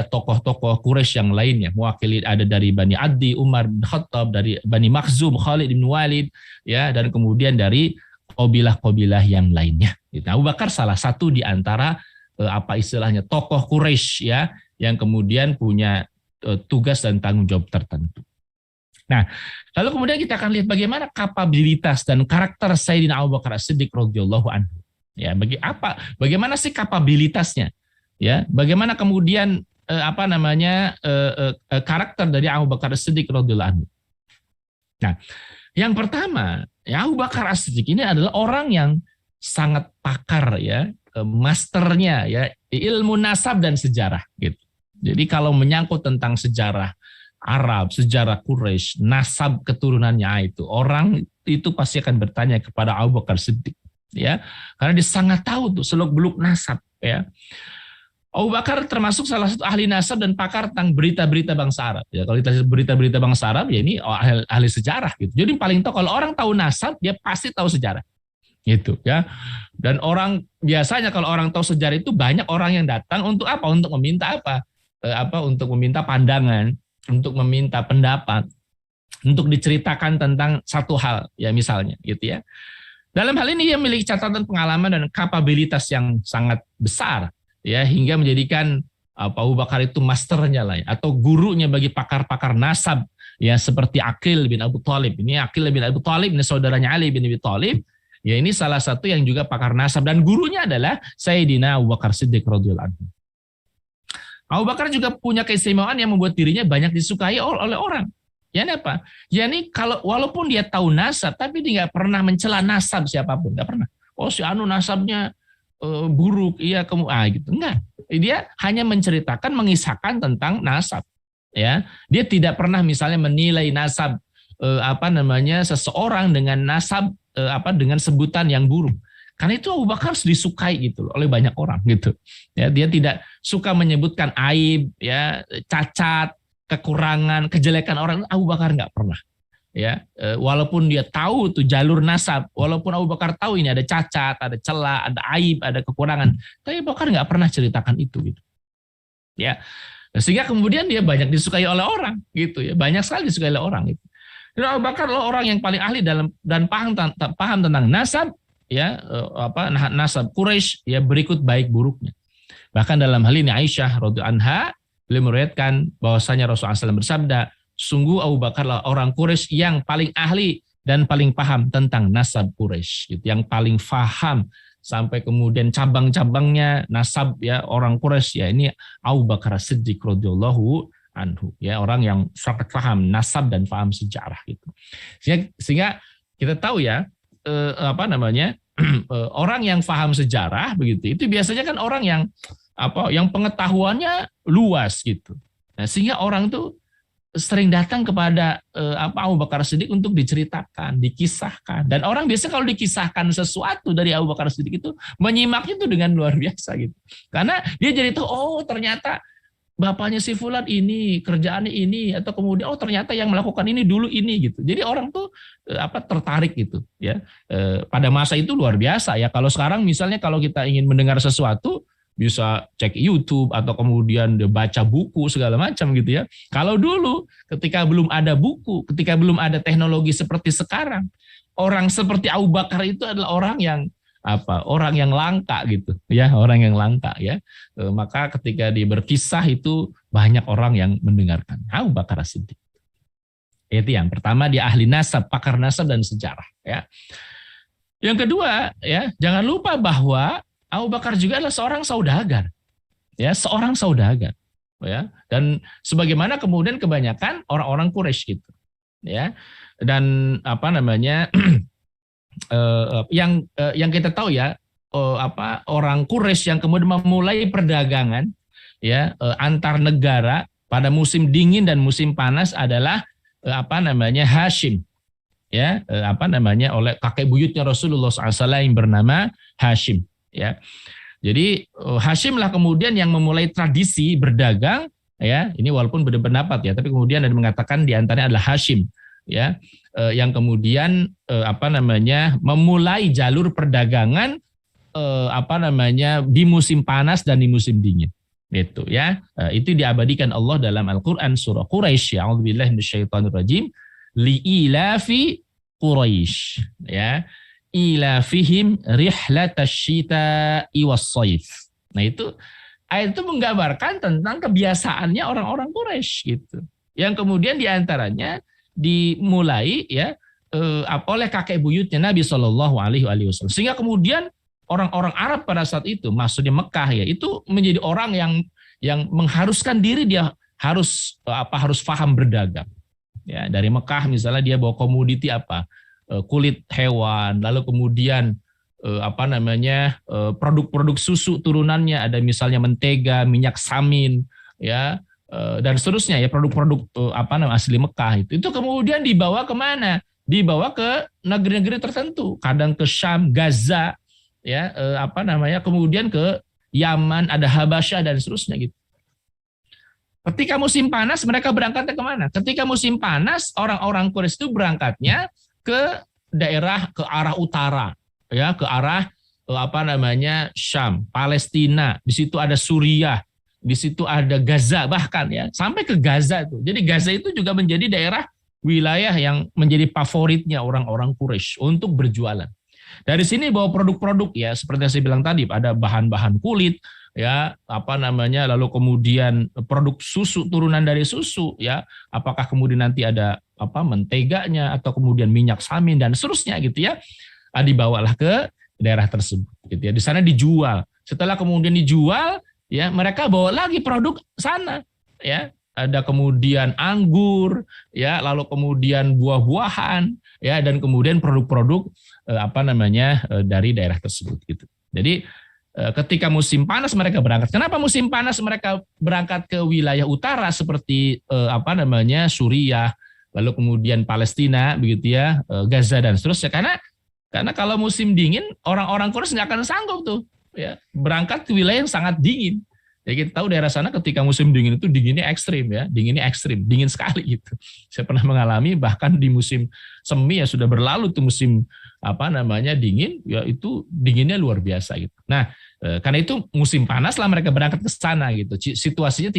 tokoh-tokoh Quraisy yang lainnya. Mewakili ada dari Bani Adi, Umar bin Khattab, dari Bani Makhzum, Khalid bin Walid, ya, dan kemudian dari kabilah-kabilah yang lainnya. Abu Bakar salah satu di antara tokoh Quraisy, ya, yang kemudian punya tugas dan tanggung jawab tertentu. Nah, lalu kemudian kita akan lihat bagaimana kapabilitas dan karakter Sayyidina Abu Bakar As-Siddiq radhiyallahu anhu. Ya, bagaimana sih kapabilitasnya? Ya, bagaimana kemudian karakter dari Abu Bakar As-Siddiq radhiyallahu anhu. Nah, yang pertama, ya, Abu Bakar As-Siddiq ini adalah orang yang sangat pakar, ya, masternya, ya, ilmu nasab dan sejarah gitu. Jadi kalau menyangkut tentang sejarah Arab, sejarah Quraisy, nasab keturunannya orang itu pasti akan bertanya kepada Abu Bakar Siddiq, ya, karena dia sangat tahu tuh seluk-beluk nasab, ya. Abu Bakar termasuk salah satu ahli nasab dan pakar tentang berita-berita bangsa Arab. Ya, kalau kita berita-berita bangsa Arab, ya ini ahli sejarah gitu. Jadi paling tahu, kalau orang tahu nasab, dia pasti tahu sejarah. Gitu, ya. Dan orang biasanya kalau orang tahu sejarah itu banyak orang yang datang untuk apa? Untuk meminta untuk meminta pandangan, untuk meminta pendapat, untuk diceritakan tentang satu hal, ya, misalnya gitu, ya. Dalam hal ini dia memiliki catatan pengalaman dan kapabilitas yang sangat besar, ya, hingga menjadikan Abu Bakar itu masternya lah, ya, atau gurunya bagi pakar-pakar nasab, ya, seperti Aqil bin Abu Thalib. Ini Aqil bin Abu Thalib, ini saudaranya Ali bin Abi Thalib. Ya, ini salah satu yang juga pakar nasab dan gurunya adalah Sayyidina Abu Bakar Siddiq radhiyallahu anhu. Abu Bakar juga punya keistimewaan yang membuat dirinya banyak disukai oleh orang. Ya, apa? Ya, ini walaupun dia tahu nasab, tapi dia nggak pernah mencela nasab siapapun, nggak pernah. Oh, si anu nasabnya buruk, iya kamu gitu. Enggak. Dia hanya menceritakan, mengisahkan tentang nasab. Ya, dia tidak pernah misalnya menilai nasab seseorang dengan nasab dengan sebutan yang buruk. Karena itu Abu Bakar harus disukai gitu oleh banyak orang gitu. Ya, dia tidak suka menyebutkan aib, ya, cacat, kekurangan, kejelekan orang. Abu Bakar nggak pernah. Ya, walaupun dia tahu tuh jalur nasab, walaupun Abu Bakar tahu ini ada cacat, ada celah, ada aib, ada kekurangan, tapi Abu Bakar nggak pernah ceritakan itu gitu. Ya, sehingga kemudian dia banyak disukai oleh orang gitu, ya, banyak sekali disukai oleh orang gitu. Dan Abu Bakar adalah orang yang paling ahli dalam dan paham tentang nasab, ya, nasab Quraisy, ya, berikut baik buruknya. Bahkan dalam hal ini Aisyah radhiyallahu anha beliau meriwayatkan bahwasanya Rasulullah SAW bersabda, sungguh Abu Bakar adalah orang Quraisy yang paling ahli dan paling paham tentang nasab Quraisy, gitu, yang paling paham sampai kemudian cabang-cabangnya nasab, ya, orang Quraisy, ya, ini Abu Bakar Siddiq radhiyallahu anhu, ya, orang yang sangat paham nasab dan paham sejarah gitu. Sehingga kita tahu, ya, orang yang paham sejarah begitu, itu biasanya kan orang yang yang pengetahuannya luas gitu. Nah, sehingga orang tuh sering datang kepada Abu Bakar Siddiq untuk diceritakan, dikisahkan. Dan orang biasa kalau dikisahkan sesuatu dari Abu Bakar Siddiq itu menyimaknya itu dengan luar biasa gitu. Karena dia jadi tahu, oh ternyata bapaknya si fulan ini, kerjaannya ini, atau kemudian oh ternyata yang melakukan ini dulu ini gitu. Jadi orang tuh tertarik gitu ya. Pada masa itu luar biasa ya. Kalau sekarang misalnya kalau kita ingin mendengar sesuatu bisa cek YouTube atau kemudian baca buku segala macam gitu ya. Kalau dulu ketika belum ada buku, ketika belum ada teknologi seperti sekarang, orang seperti Abu Bakar itu adalah orang yang orang yang langka gitu ya, orang yang langka ya. Maka ketika dia berkisah itu banyak orang yang mendengarkan. Abu Bakar Siddiq. Itu yang pertama, dia ahli nasab, pakar nasab dan sejarah ya. Yang kedua ya, jangan lupa bahwa Abu Bakar juga adalah seorang saudagar, ya seorang saudagar, ya. Dan sebagaimana kemudian kebanyakan orang-orang Quraisy gitu, ya. Dan yang kita tahu ya, orang Quraisy yang kemudian memulai perdagangan, ya antar negara pada musim dingin dan musim panas adalah Hashim, ya oleh kakek buyutnya Rasulullah SAW yang bernama Hashim. Ya, jadi Hashim lah kemudian yang memulai tradisi berdagang, ya ini walaupun beda pendapat ya, tapi kemudian ada mengatakan diantaranya adalah Hashim, ya yang kemudian memulai jalur perdagangan di musim panas dan di musim dingin, itu ya itu diabadikan Allah dalam Al-Quran surah Quraisy, a'udzubillahi minasyaitonirrajim, li'ilafi Quraisy, ya. Ila fihim rihlatasyita'i was-shaif. Nah, itu ayat itu menggambarkan tentang kebiasaannya orang-orang Quraisy gitu. Yang kemudian diantaranya dimulai ya oleh kakek buyutnya Nabi Shallallahu Alaihi Wasallam. Sehingga kemudian orang-orang Arab pada saat itu, maksudnya Mekah ya, itu menjadi orang yang mengharuskan diri dia harus paham berdagang. Ya, dari Mekah misalnya dia bawa komoditi kulit hewan, lalu kemudian produk-produk susu turunannya, ada misalnya mentega, minyak samin, ya dan seterusnya ya, produk-produk asli Mekah itu kemudian dibawa kemana? Dibawa ke negeri-negeri tertentu, kadang ke Syam, Gaza, ya kemudian ke Yaman, ada Habasyah dan seterusnya gitu. Ketika musim panas mereka berangkatnya kemana? Ketika musim panas orang-orang Quraisy itu berangkatnya ke daerah, ke arah utara, ya ke arah Syam, Palestina, di situ ada Suriah, di situ ada Gaza bahkan ya, sampai ke Gaza itu. Jadi Gaza itu juga menjadi daerah wilayah yang menjadi favoritnya orang-orang Quraisy untuk berjualan. Dari sini bawa produk-produk ya, seperti yang saya bilang tadi, ada bahan-bahan kulit, ya lalu kemudian produk susu, turunan dari susu, ya apakah kemudian nanti ada menteganya atau kemudian minyak samin dan seterusnya gitu ya, dibawalah ke daerah tersebut gitu ya, di sana dijual. Setelah kemudian dijual ya, mereka bawa lagi produk sana ya, ada kemudian anggur ya, lalu kemudian buah-buahan ya, dan kemudian produk-produk dari daerah tersebut gitu. Jadi ketika musim panas mereka berangkat. Kenapa musim panas mereka berangkat ke wilayah utara seperti Suriah, lalu kemudian Palestina begitu ya, Gaza dan seterusnya? Karena kalau musim dingin orang-orang Quraisy nggak akan sanggup tuh ya berangkat ke wilayah yang sangat dingin. Ya kita tahu daerah sana ketika musim dingin itu dinginnya ekstrim ya, dingin sekali gitu. Saya pernah mengalami bahkan di musim semi ya, sudah berlalu tuh musim dingin ya, itu dinginnya luar biasa gitu. Nah, karena itu musim panas lah mereka berangkat ke sana gitu. Situasinya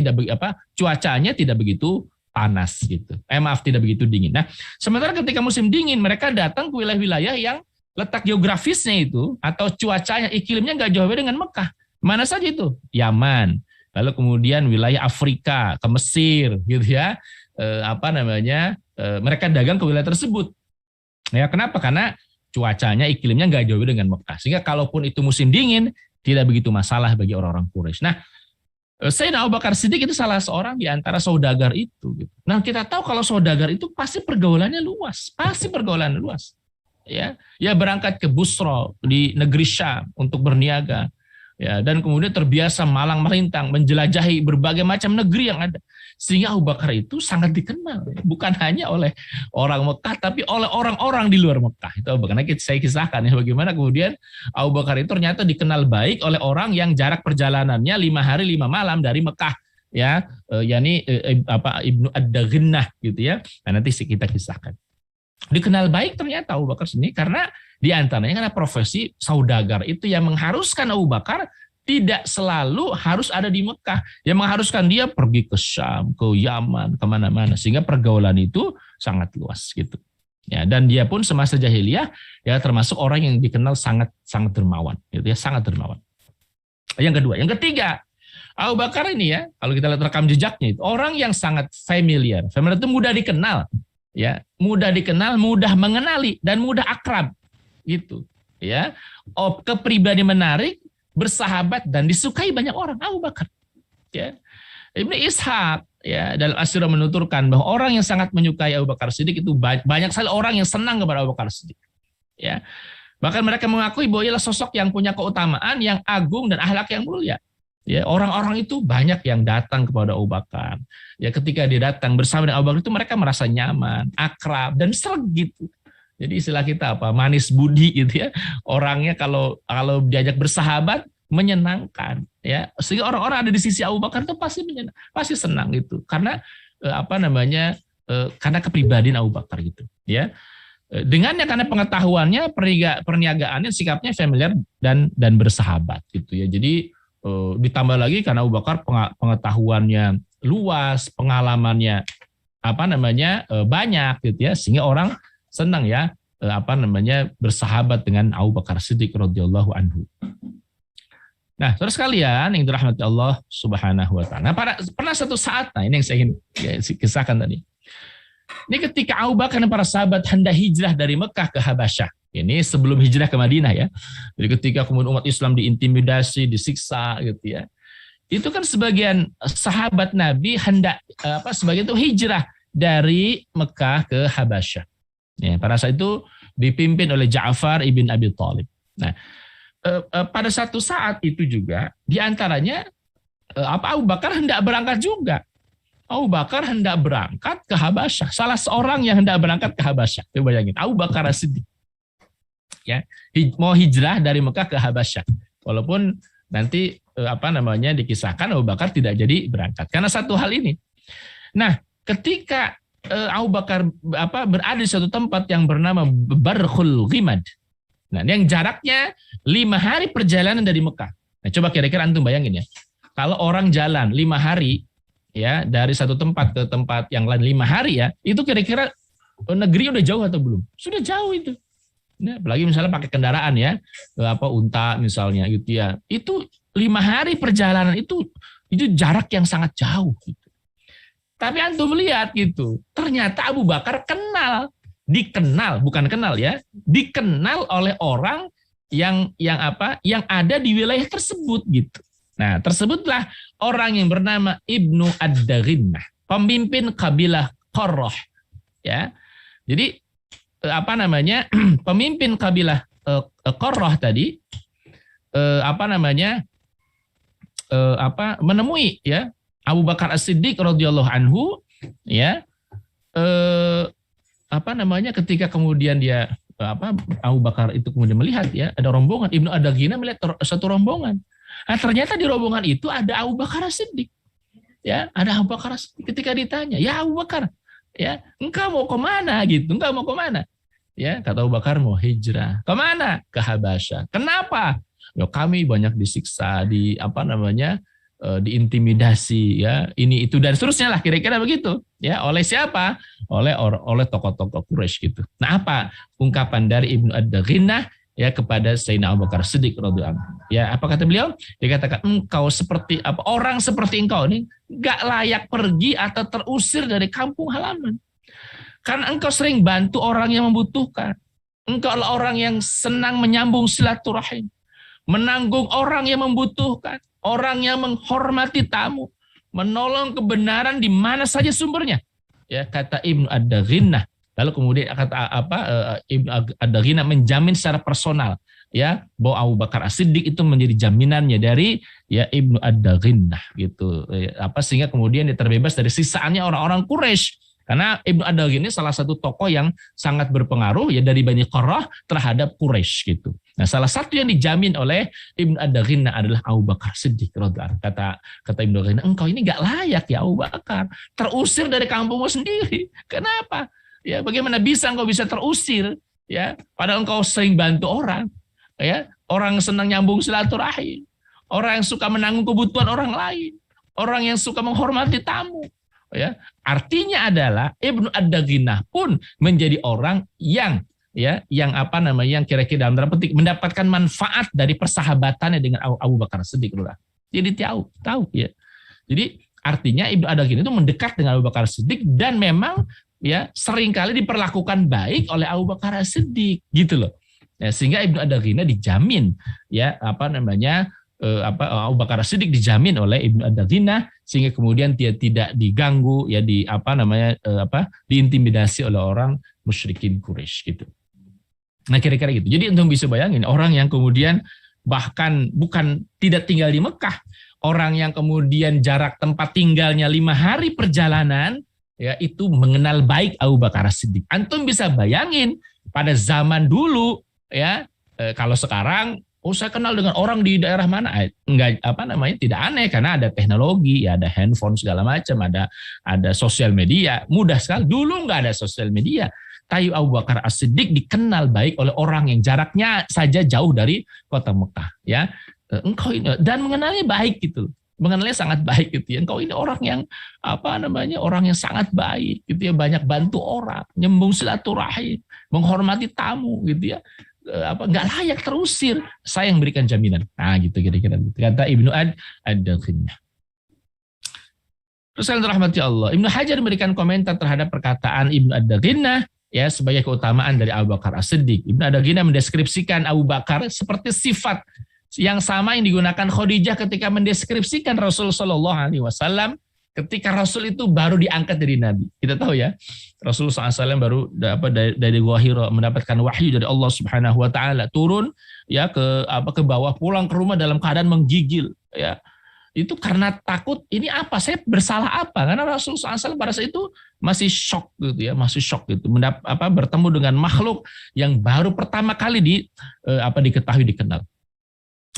cuacanya tidak begitu panas gitu. Tidak begitu dingin. Nah, sementara ketika musim dingin mereka datang ke wilayah-wilayah yang letak geografisnya itu atau cuacanya, iklimnya nggak jauh beda dengan Mekah. Mana saja itu? Yaman. Lalu kemudian wilayah Afrika, ke Mesir gitu ya. Mereka dagang ke wilayah tersebut. Ya, kenapa? Karena cuacanya, iklimnya nggak jauh beda dengan Mekah. Sehingga kalaupun itu musim dingin tidak begitu masalah bagi orang-orang Quraisy. Nah, Sayyidina Abu Bakar Siddiq itu salah seorang di antara saudagar itu. Gitu. Nah, kita tahu kalau saudagar itu pasti pergaulannya luas. ya berangkat ke Busra di negeri Syam untuk berniaga, ya, dan kemudian terbiasa malang melintang menjelajahi berbagai macam negeri yang ada, sehingga Abu Bakar itu sangat dikenal, bukan hanya oleh orang Mekah tapi oleh orang-orang di luar Mekah. Itu karena saya kisahkan ya bagaimana kemudian Abu Bakar itu ternyata dikenal baik oleh orang yang jarak perjalanannya 5 hari 5 malam dari Mekah, ya, yakni Ibnu Ad-Daghinnah gitu ya. Nah, nanti kita kisahkan. Dikenal baik ternyata Abu Bakar sendiri karena diantaranya karena profesi saudagar itu yang mengharuskan Abu Bakar tidak selalu harus ada di Mekah, yang mengharuskan dia pergi ke Syam, ke Yaman, kemana-mana, sehingga pergaulan itu sangat luas gitu. Ya, dan dia pun semasa jahiliyah ya termasuk orang yang dikenal sangat dermawan, gitu ya, sangat dermawan. Yang kedua, yang ketiga, Abu Bakar ini ya, kalau kita lihat rekam jejaknya itu orang yang sangat familiar. Familiar itu mudah dikenal, ya, mudah dikenal, mudah mengenali dan mudah akrab, gitu, ya. Kepribadian menarik, bersahabat dan disukai banyak orang, Abu Bakar. Ya. Ibnu Ishaq ya dalam As-Sirah menuturkan bahwa orang yang sangat menyukai Abu Bakar Siddiq itu banyak sekali orang yang senang kepada Abu Bakar Siddiq. Ya. Bahkan mereka mengakui bahwa ialah sosok yang punya keutamaan, yang agung dan akhlak yang mulia. Ya, orang-orang itu banyak yang datang kepada Abu Bakar. Ya, ketika dia datang bersama dengan Abu Bakar itu mereka merasa nyaman, akrab dan serg gitu. Jadi istilah kita apa? Manis budi gitu ya. Orangnya kalau diajak bersahabat menyenangkan ya. Sehingga orang-orang ada di sisi Abu Bakar itu pasti senang gitu. Karena karena kepribadian Abu Bakar gitu ya. Dengannya karena pengetahuannya, perniagaannya, sikapnya familiar dan bersahabat gitu ya. Jadi ditambah lagi karena Abu Bakar pengetahuannya luas, pengalamannya banyak gitu ya, sehingga orang senang ya bersahabat dengan Abu Bakar Siddiq radhiyallahu anhu. Nah, terus kalian yang dirahmati Allah Subhanahu wa taala. Nah, pernah satu saat, nah ini yang saya ingin kisahkan tadi. Ini ketika Abu Bakar dan para sahabat hendak hijrah dari Mekah ke Habasyah. Ini sebelum hijrah ke Madinah ya. Jadi ketika kemudian umat Islam diintimidasi, disiksa gitu ya. Itu kan sebagian sahabat Nabi hendak sebagian itu hijrah dari Mekah ke Habasyah. Ya, pada saat itu dipimpin oleh Ja'far ibn Abi Thalib. Nah, pada satu saat itu juga diantaranya Abu Bakar hendak berangkat juga. Abu Bakar hendak berangkat ke Habasyah. Salah seorang yang hendak berangkat ke Habasyah. Coba bayangin, Abu Bakar As-Siddiq. Ya, mau hijrah dari Mekah ke Habasyah. Walaupun nanti dikisahkan Abu Bakar tidak jadi berangkat karena satu hal ini. Nah, ketika Abu Bakar berada di suatu tempat yang bernama Barkhul Ghimad. Nah, yang jaraknya 5 hari perjalanan dari Mekah. Nah, coba kira-kira antum bayangin ya. Kalau orang jalan 5 hari ya dari satu tempat ke tempat yang lain 5 hari ya, itu kira-kira negeri udah jauh atau belum? Sudah jauh itu. Nah, apalagi misalnya pakai kendaraan ya, unta misalnya gitu ya. Itu 5 hari perjalanan itu jarak yang sangat jauh gitu. Tapi antum lihat gitu, ternyata Abu Bakar dikenal oleh orang yang ada di wilayah tersebut gitu. Nah, tersebutlah orang yang bernama Ibnu Ad-Daghinnah, pemimpin kabilah Qurrah ya. Jadi pemimpin kabilah Qurrah tadi menemui ya Abu Bakar As-Siddiq radhiyallahu anhu ya ketika kemudian dia Abu Bakar itu kemudian melihat ya ada rombongan, Ibnu Ad-Daghinnah melihat satu rombongan. Nah, ternyata di rombongan itu ada Abu Bakar As-Siddiq. Ya, ada Abu Bakar As-Siddiq. Ketika ditanya, "Ya Abu Bakar, ya, engkau mau ke mana gitu? Engkau mau ke mana?" Ya, kata Abu Bakar mau hijrah. Ke mana? Ke Habasyah. Kenapa? Ya, kami banyak disiksa, diintimidasi ya, ini itu dan seterusnya lah, kira-kira begitu. Ya, oleh siapa? Oleh tokoh-tokoh Quraisy gitu. Nah, apa ungkapan dari Ibnu Ad-Daghinnah ya kepada Sayyidina Abu Bakar Siddiq radhiyallahu anhu. Ya, apa kata beliau? Dia katakan, engkau seperti orang seperti engkau ini enggak layak pergi atau terusir dari kampung halaman. Karena engkau sering bantu orang yang membutuhkan. Engkau adalah orang yang senang menyambung silaturahim, menanggung orang yang membutuhkan, orang yang menghormati tamu, menolong kebenaran di mana saja sumbernya. Ya, kata Ibnu Ad-Daghinnah Lalu kemudian kata Ibnu Ad-Daghina menjamin secara personal ya bahwa Abu Bakar As-Siddiq itu menjadi jaminannya dari ya Ibnu Ad-Daghina gitu. Sehingga kemudian dia terbebas dari sisaannya orang-orang Quraisy. Karena Ibnu Ad-Daghina ini salah satu tokoh yang sangat berpengaruh ya dari Bani Qurrah terhadap Quraisy gitu. Nah, salah satu yang dijamin oleh Ibnu Ad-Daghina adalah Abu Bakar Siddiq radhiyallahu anhu. Kata Ibnu Ad-Daghina, engkau ini enggak layak ya Abu Bakar, terusir dari kampungmu sendiri. Kenapa? Ya, bagaimana bisa engkau bisa terusir? Ya, padahal engkau sering bantu orang. Ya, orang senang nyambung silaturahim, orang yang suka menanggung kebutuhan orang lain, orang yang suka menghormati tamu. Ya, artinya adalah Ibnu Ad-Daghina pun menjadi orang yang yang kira-kira dalam tanda petik mendapatkan manfaat dari persahabatannya dengan Abu Bakar Siddiq. Jadi tahu ya. Jadi artinya Ibnu Ad-Daghina itu mendekat dengan Abu Bakar Siddiq dan memang ya seringkali diperlakukan baik oleh Abu Bakar Siddiq gitu loh. Ya, sehingga Ibnu Ad-Daghina dijamin ya Abu Bakar Siddiq dijamin oleh Ibnu Ad-Daghina sehingga kemudian dia tidak diganggu ya diintimidasi oleh orang musyrikin Quraisy gitu. Nah, kira-kira gitu. Jadi untuk bisa bayangin orang yang kemudian bahkan bukan tidak tinggal di Mekah, orang yang kemudian jarak tempat tinggalnya 5 hari perjalanan ya itu mengenal baik Abu Bakar Siddiq. Antum bisa bayangin pada zaman dulu ya kalau sekarang saya kenal dengan orang di daerah mana, enggak tidak aneh karena ada teknologi, ya ada handphone segala macam, ada sosial media, mudah sekali. Dulu enggak ada sosial media. Tapi Abu Bakar As-Siddiq dikenal baik oleh orang yang jaraknya saja jauh dari kota Mekah, ya. Engkau ini dan mengenalnya baik gitu. Mengenalnya sangat baik gitu ya. Engkau ini orang yang orang yang sangat baik gitu ya, banyak bantu orang, nyambung silaturahim, menghormati tamu gitu ya. Nggak layak terusir, saya yang berikan jaminan. Nah gitu kira-kira kata Ibnu Ad-Daghina. Terus kalian rahmati Allah, Ibnu Hajar memberikan komentar terhadap perkataan Ibnu Ad-Daghina ya sebagai keutamaan dari Abu Bakar As-Siddiq. Ibnu Ad-Daghina mendeskripsikan Abu Bakar seperti sifat yang sama yang digunakan Khadijah ketika mendeskripsikan Rasul Shallallahu Alaihi Wasallam ketika Rasul itu baru diangkat dari Nabi. Kita tahu ya, Rasul SAW baru dari Gua Hira mendapatkan wahyu dari Allah Subhanahu Wa Taala, turun ya ke bawah, pulang ke rumah dalam keadaan menggigil. Ya, itu karena takut ini apa? Saya bersalah apa? Karena Rasul SAW pada saat itu masih shock gitu ya, bertemu dengan makhluk yang baru pertama kali diketahui dikenal.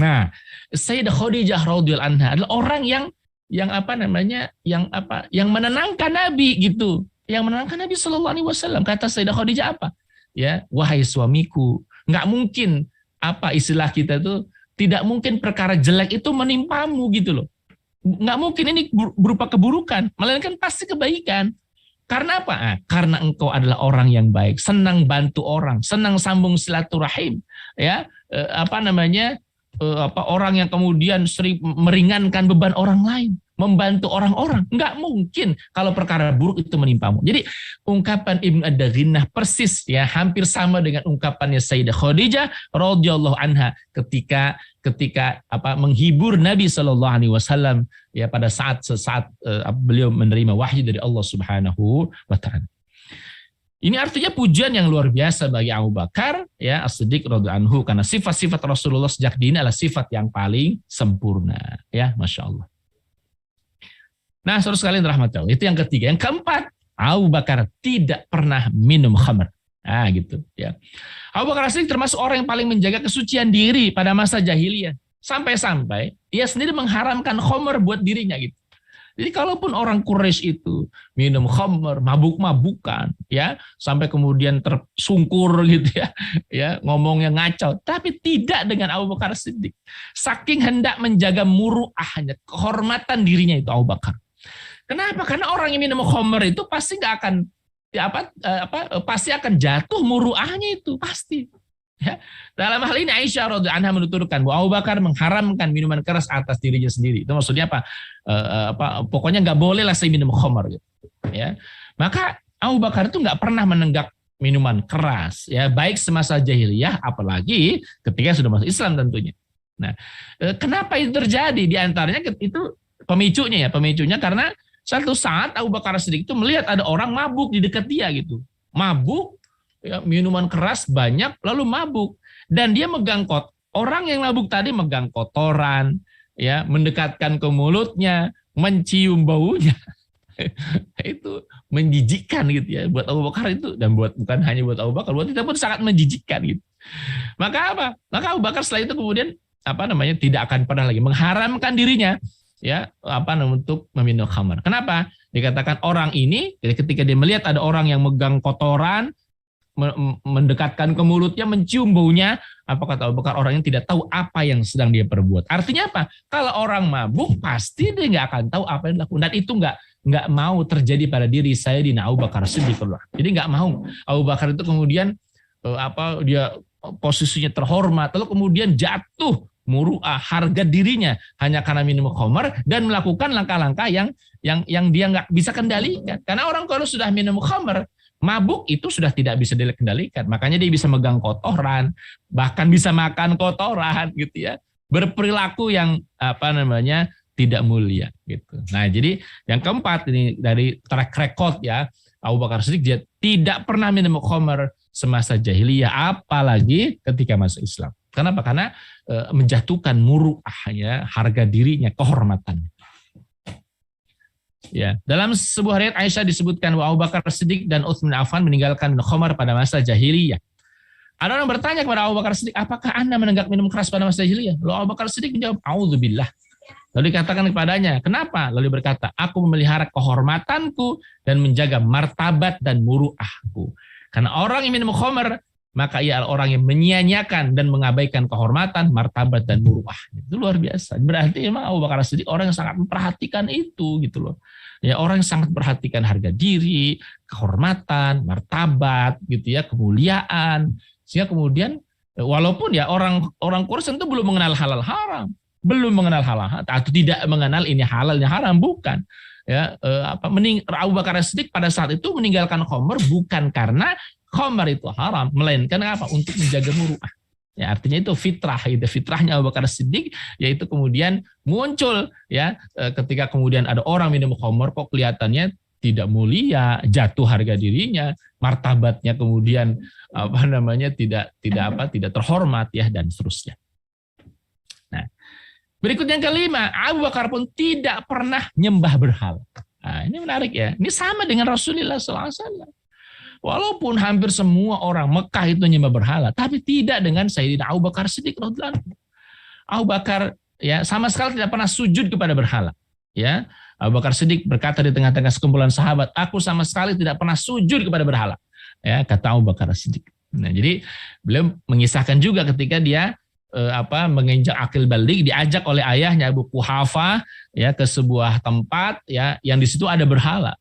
Nah, Sayyidah Khadijah radhiyallahu anha adalah orang yang menenangkan Nabi gitu. Yang menenangkan Nabi Shallallahu Alaihi Wasallam. Kata Sayyidah Khadijah apa? Ya, wahai suamiku, nggak mungkin istilah kita tuh tidak mungkin perkara jelek itu menimpamu gitu loh. Nggak mungkin ini berupa keburukan, melainkan pasti kebaikan. Karena apa? Karena engkau adalah orang yang baik, senang bantu orang, senang sambung silaturahim, ya orang yang kemudian sering meringankan beban orang lain, membantu orang-orang. Enggak mungkin kalau perkara buruk itu menimpamu. Jadi ungkapan Ibnu Ad-Daghina persis ya hampir sama dengan ungkapannya Sayyidah Khadijah radhiyallahu anha ketika menghibur Nabi Shallallahu Alaihi Wasallam ya pada saat beliau menerima wahyu dari Allah Subhanahu Wa Taala. Ini artinya pujian yang luar biasa bagi Abu Bakar ya As-Siddiq radhiyallahu anhu karena sifat-sifat Rasulullah sejak dini adalah sifat yang paling sempurna ya, Masya Allah. Nah, saudara sekalian rahmatullah, itu yang ketiga. Yang keempat, Abu Bakar tidak pernah minum khamr. Nah, gitu ya. Abu Bakar As-Siddiq termasuk orang yang paling menjaga kesucian diri pada masa jahiliyah. Sampai-sampai dia sendiri mengharamkan khamr buat dirinya gitu. Jadi kalaupun orang Quraisy itu minum khamr, mabuk-mabukan, ya, sampai kemudian tersungkur gitu ya, ngomongnya ngacau, tapi tidak dengan Abu Bakar Siddiq. Saking hendak menjaga muruahnya, kehormatan dirinya itu Abu Bakar. Kenapa? Karena orang yang minum khamr itu pasti nggak akan pasti akan jatuh muruahnya itu pasti. Ya. Dalam hal ini Aisyah radhiyallahu anha menuturkan bahwa Abu Bakar mengharamkan minuman keras atas dirinya sendiri. Itu maksudnya apa? Pokoknya nggak boleh lah saya minum khamr gitu. Ya. Maka Abu Bakar itu nggak pernah menenggak minuman keras, ya, baik semasa jahiliyah, apalagi ketika sudah masuk Islam tentunya. Nah, kenapa itu terjadi? Di antaranya itu pemicunya karena satu saat Abu Bakar Siddiq itu melihat ada orang mabuk di dekat dia gitu. mabuk, ya, minuman keras banyak, lalu mabuk. Dan dia megang orang yang mabuk tadi megang kotoran, ya, mendekatkan ke mulutnya, mencium baunya. Itu menjijikkan gitu ya buat Abu Bakar itu, dan bukan hanya buat Abu Bakar, buat kita pun sangat menjijikkan gitu. Maka apa? Maka Abu Bakar setelah itu kemudian tidak akan pernah lagi mengharamkan dirinya ya untuk meminum khamar. Kenapa? Dikatakan orang ini ketika dia melihat ada orang yang megang kotoran, mendekatkan ke mulutnya, mencium baunya, apa kata Abu Bakar, orang yang tidak tahu apa yang sedang dia perbuat. Artinya apa? Kalau orang mabuk pasti dia nggak akan tahu apa yang dilakukan, dan itu nggak mau terjadi pada diri Sayyidina Abu Bakar Siddiq. Jadi nggak mau Abu Bakar itu kemudian dia posisinya terhormat, lalu kemudian jatuh muru'ah harga dirinya hanya karena minum khamar dan melakukan langkah-langkah yang dia nggak bisa kendalikan. Karena orang kalau sudah minum khamar, mabuk itu sudah tidak bisa dikendalikan. Makanya dia bisa megang kotoran, bahkan bisa makan kotoran gitu ya. Berperilaku yang tidak mulia gitu. Nah, jadi yang keempat ini dari track record ya, Abu Bakar Siddiq dia tidak pernah minum khamar semasa jahiliyah, apalagi ketika masuk Islam. Kenapa? Karena menjatuhkan muru'ah ya, harga dirinya, kehormatan. Ya, dalam sebuah riwayat Aisyah disebutkan bahwa Abu Bakar Siddiq dan Utsman bin Affan meninggalkan khamar pada masa jahiliyah. Ada orang bertanya kepada Abu Bakar Siddiq, apakah Anda menenggak minum keras pada masa jahiliyah? Lalu Abu Bakar Siddiq menjawab, "A'udzubillah." Lalu dikatakan kepadanya, kenapa? Lalu berkata, aku memelihara kehormatanku dan menjaga martabat dan muru'ahku. Karena orang yang minum khamar, maka ia adalah orang yang menyia-nyiakan dan mengabaikan kehormatan, martabat dan muru'ah. Itu luar biasa. Berarti memang Abu Bakar Siddiq orang yang sangat memperhatikan itu gitu loh. Ya, orang yang sangat perhatikan harga diri, kehormatan, martabat gitu ya, kemuliaan. Sehingga kemudian walaupun ya orang Quraisy itu belum mengenal halal haram, belum mengenal halal atau tidak mengenal ini halal ini haram, bukan. Ya, Abu Bakar Siddiq pada saat itu meninggalkan khamar bukan karena khamar itu haram, melainkan apa? Untuk menjaga muru'ah. Ya, artinya itu fitrah, itu fitrahnya Abu Bakar Siddiq, yaitu kemudian muncul ya ketika kemudian ada orang minum khamar kok kelihatannya tidak mulia, jatuh harga dirinya, martabatnya kemudian tidak terhormat ya, dan seterusnya. Nah, berikut yang kelima, Abu Bakar pun tidak pernah nyembah berhala. Nah, ini menarik ya. Ini sama dengan Rasulullah SAW. Walaupun hampir semua orang Mekah itu nyembah berhala, tapi tidak dengan Sayyidina Abu Bakar Siddiq radhiyallahu anhu. Abu Bakar ya sama sekali tidak pernah sujud kepada berhala. Ya, Abu Bakar Siddiq berkata di tengah-tengah sekumpulan sahabat, aku sama sekali tidak pernah sujud kepada berhala. Ya, kata Abu Bakar Siddiq. Nah, jadi beliau mengisahkan juga ketika dia menginjak akil balik, diajak oleh ayahnya Abu Quhafah ya ke sebuah tempat ya yang di situ ada berhala.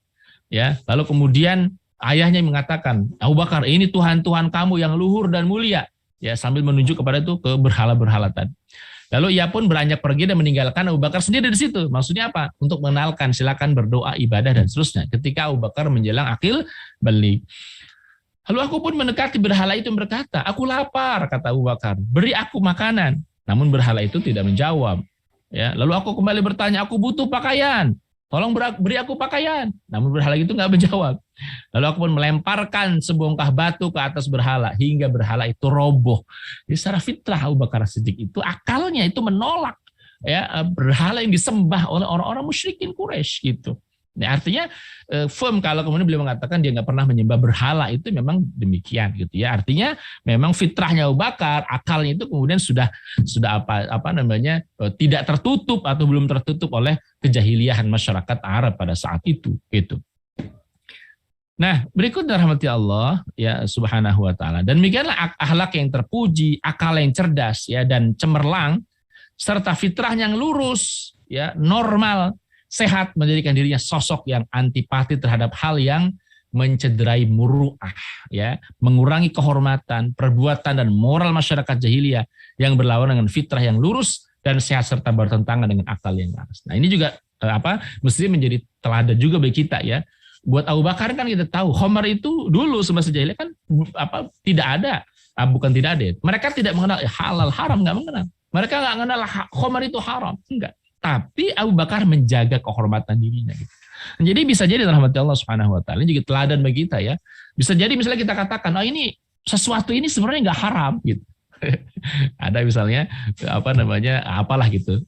Ya, lalu kemudian ayahnya mengatakan, Abu Bakar, ini Tuhan-Tuhan kamu yang luhur dan mulia. Ya, sambil menunjuk kepada itu ke berhala-berhala tadi. Lalu ia pun beranjak pergi dan meninggalkan Abu Bakar sendiri di situ. Maksudnya apa? Untuk mengenalkan, silakan berdoa, ibadah dan seterusnya. Ketika Abu Bakar menjelang akil balik. Lalu aku pun mendekati berhala itu dan berkata, aku lapar, kata Abu Bakar, beri aku makanan. Namun berhala itu tidak menjawab. Ya, lalu aku kembali bertanya, aku butuh pakaian. Tolong beri aku pakaian. Namun berhala itu nggak menjawab. Lalu aku pun melemparkan sebongkah batu ke atas berhala hingga berhala itu roboh. Jadi secara fitrah Abu Bakar Siddiq itu akalnya itu menolak ya berhala yang disembah oleh orang-orang musyrikin Quraisy gitu. Nah, artinya firm kalau kemudian beliau mengatakan dia nggak pernah menyembah berhala, itu memang demikian gitu ya. Artinya memang fitrahnya Abu Bakar, akalnya itu kemudian sudah tidak tertutup atau belum tertutup oleh kejahiliahan masyarakat Arab pada saat itu gitu. Nah, berikut rahmati Allah ya subhanahu wa ta'ala. Dan demikianlah akhlak yang terpuji, akal yang cerdas ya dan cemerlang serta fitrah yang lurus ya, normal, sehat, menjadikan dirinya sosok yang antipati terhadap hal yang mencederai muru'ah, ya, mengurangi kehormatan, perbuatan dan moral masyarakat jahiliyah yang berlawanan dengan fitrah yang lurus dan sehat serta bertentangan dengan akal yang waras. Nah, ini juga mesti menjadi teladan juga bagi kita ya. Buat Abu Bakar kan kita tahu khamar itu dulu semasa jahiliyah kan tidak ada, bukan tidak ada. Mereka tidak mengenal halal haram, nggak mengenal. Mereka nggak mengenal khamar itu haram, enggak. tapi Abu Bakar menjaga kehormatan dirinya. Gitu. Jadi bisa jadi rahmati Allah Subhanahu Wa Taala ini juga teladan bagi kita ya. Bisa jadi misalnya kita katakan, oh ini sesuatu ini sebenarnya nggak haram gitu. Ada misalnya apalah gitu,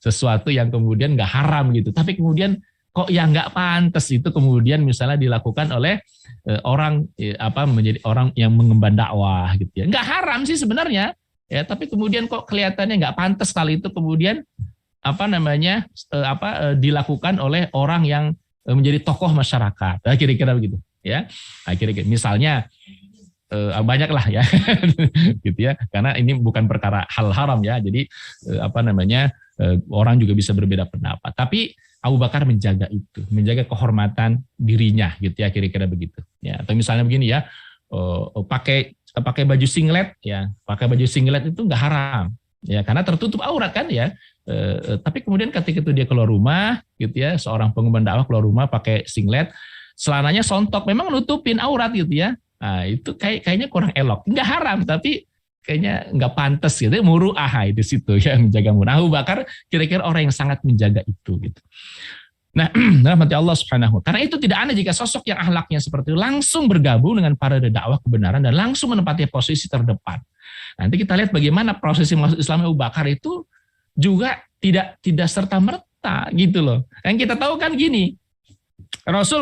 sesuatu yang kemudian nggak haram gitu, tapi kemudian kok yang nggak pantas itu kemudian misalnya dilakukan oleh orang menjadi orang yang mengemban dakwah gitu ya, nggak haram sih sebenarnya ya, tapi kemudian kok kelihatannya nggak pantas kali itu kemudian dilakukan oleh orang yang menjadi tokoh masyarakat, kira-kira begitu ya. Kira-kira misalnya banyak lah ya gitu ya, karena ini bukan perkara hal haram ya, jadi orang juga bisa berbeda pendapat, tapi Abu Bakar menjaga itu, menjaga kehormatan dirinya gitu ya, kira-kira begitu ya. Atau misalnya begini ya, pakai baju singlet ya, pakai baju singlet itu nggak haram ya, karena tertutup aurat kan ya. Tapi kemudian ketika itu dia keluar rumah gitu ya, seorang pengemban dakwah keluar rumah pakai singlet, celananya sontok, memang nutupin aurat gitu ya. Nah, itu kayaknya kurang elok. Nggak haram, tapi kayaknya nggak pantas gitu. Muru'ah di situ ya, menjaga muru'ah. Abu Bakar kira-kira orang yang sangat menjaga itu gitu. Nah, rahmati Allah Subhanahu wa. Karena itu tidak aneh jika sosok yang akhlaknya seperti itu langsung bergabung dengan para dakwah kebenaran dan langsung menempati posisi terdepan. Nanti kita lihat bagaimana prosesi masuk Islam Abu Bakar itu juga tidak serta-merta gitu loh. Yang kita tahu kan gini, Rasul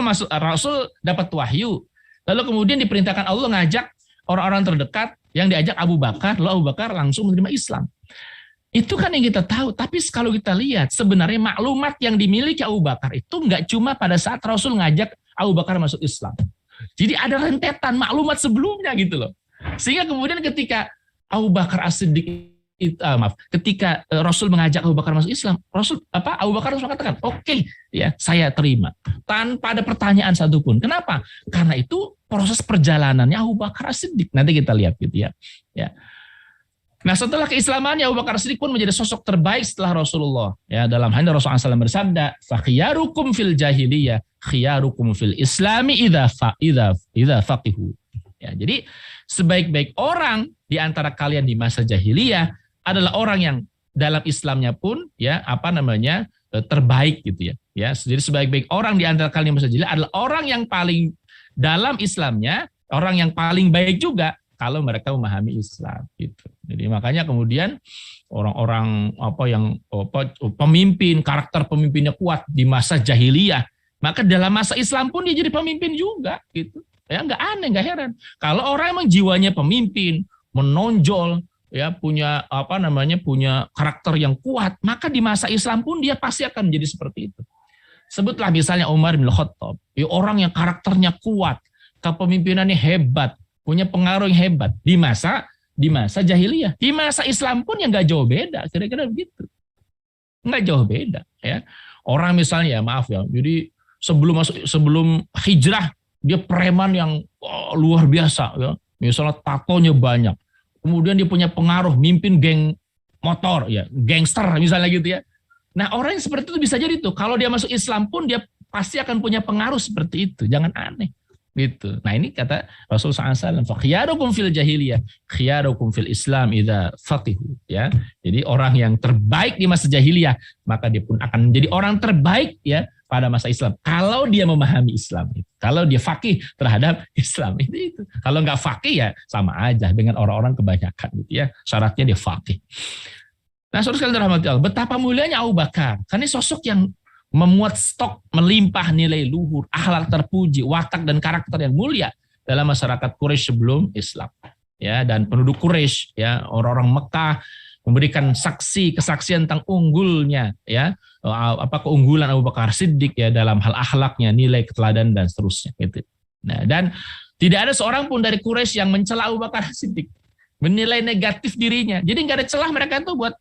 dapat wahyu. Lalu kemudian diperintahkan Allah ngajak orang-orang terdekat yang diajak Abu Bakar, lalu Abu Bakar langsung menerima Islam. Itu kan yang kita tahu. Tapi kalau kita lihat sebenarnya maklumat yang dimiliki Abu Bakar itu nggak cuma pada saat Rasul ngajak Abu Bakar masuk Islam. Jadi ada rentetan maklumat sebelumnya gitu loh. Sehingga kemudian ketika Abu Bakar As-Siddiq ketika Rasul mengajak Abu Bakar masuk Islam, Abu Bakar harus mengatakan, oke, ya, saya terima tanpa ada pertanyaan satupun. Kenapa? Karena itu proses perjalanannya Abu Bakar As-Siddiq. Nanti kita lihat gitu ya. Ya. Nah, setelah keislamannya Abu Bakar As-Siddiq pun menjadi sosok terbaik setelah Rasulullah. Ya, dalam hadis Rasulullah SAW bersabda, "Fakhiyarukum fil jahiliyah, khiyarukum fil islami idza faqihu." Ya, jadi sebaik-baik orang di antara kalian di masa jahiliyah adalah orang yang dalam Islamnya pun ya terbaik gitu ya. Ya, jadi sebaik-baik orang di antara kalian di masa jahiliyah adalah orang yang paling dalam Islamnya, orang yang paling baik juga kalau mereka memahami Islam gitu. Jadi makanya kemudian orang-orang pemimpin, karakter pemimpinnya kuat di masa jahiliyah, maka dalam masa Islam pun dia jadi pemimpin juga gitu. Ya nggak aneh, nggak heran. Kalau orang emang jiwanya pemimpin, menonjol, ya punya punya karakter yang kuat, maka di masa Islam pun dia pasti akan menjadi seperti itu. Sebutlah misalnya Umar bin Khattab, ya orang yang karakternya kuat, kepemimpinannya hebat, punya pengaruh yang hebat di masa jahiliyah. Di masa Islam pun yang nggak jauh beda, kira-kira begitu. Nggak jauh beda, ya. Orang misalnya, maaf ya, jadi sebelum hijrah dia preman yang luar biasa ya. Misalnya tatonya banyak. Kemudian dia punya pengaruh, mimpin geng motor ya, gangster misalnya gitu ya. Nah, orang yang seperti itu bisa jadi tuh kalau dia masuk Islam pun dia pasti akan punya pengaruh seperti itu. Jangan aneh. Gitu. Nah, ini kata Rasulullah SAW, "Khiyarukum fil jahiliyah, khiyarukum fil Islam idza faqihu." Ya. Jadi orang yang terbaik di masa jahiliyah, maka dia pun akan menjadi orang terbaik ya pada masa Islam. Kalau dia memahami Islam, kalau dia faqih terhadap Islam itu. Kalau nggak faqih ya sama aja dengan orang-orang kebanyakan gitu ya. Syaratnya dia faqih. Nah, saudara sekalian dirahmati Allah, betapa mulianya Abu Bakar. Karena ini sosok yang memuat stok melimpah nilai luhur, akhlak terpuji, watak dan karakter yang mulia dalam masyarakat Quraisy sebelum Islam. Ya, dan penduduk Quraisy ya, orang-orang Mekah memberikan kesaksian tentang unggulnya ya, keunggulan Abu Bakar Siddiq ya dalam hal akhlaknya, nilai keteladanan dan seterusnya gitu. Nah, dan tidak ada seorang pun dari Quraisy yang mencela Abu Bakar Siddiq, menilai negatif dirinya. Jadi nggak ada celah mereka tuh buat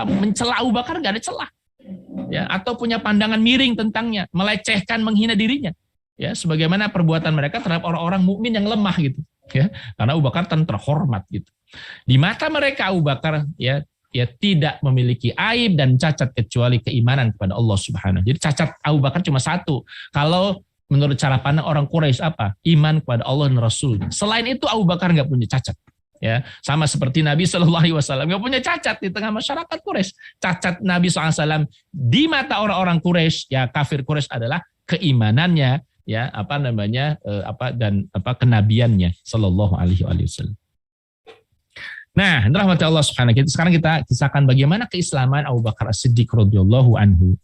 mencela Abu Bakar, nggak ada celah. Ya, atau punya pandangan miring tentangnya, melecehkan, menghina dirinya. Ya, sebagaimana perbuatan mereka terhadap orang-orang mukmin yang lemah gitu. Ya, karena Abu Bakar terhormat gitu. Di mata mereka Abu Bakar ya tidak memiliki aib dan cacat kecuali keimanan kepada Allah Subhanahu. Jadi cacat Abu Bakar cuma satu. Kalau menurut cara pandang orang Quraisy apa? Iman kepada Allah dan Rasul. Selain itu Abu Bakar nggak punya cacat. Ya, sama seperti Nabi Shallallahu Alaihi Wasallam nggak punya cacat di tengah masyarakat Quraisy. Cacat Nabi SAW di mata orang-orang Quraisy, ya kafir Quraisy adalah keimanannya, ya kenabiannya Shallallahu Alaihi Wasallam. Nah, rahmat Allah Subhanahu wa taala. Sekarang kita kisahkan bagaimana keislaman Abu Bakar As-Siddiq radhiyallahu anhu.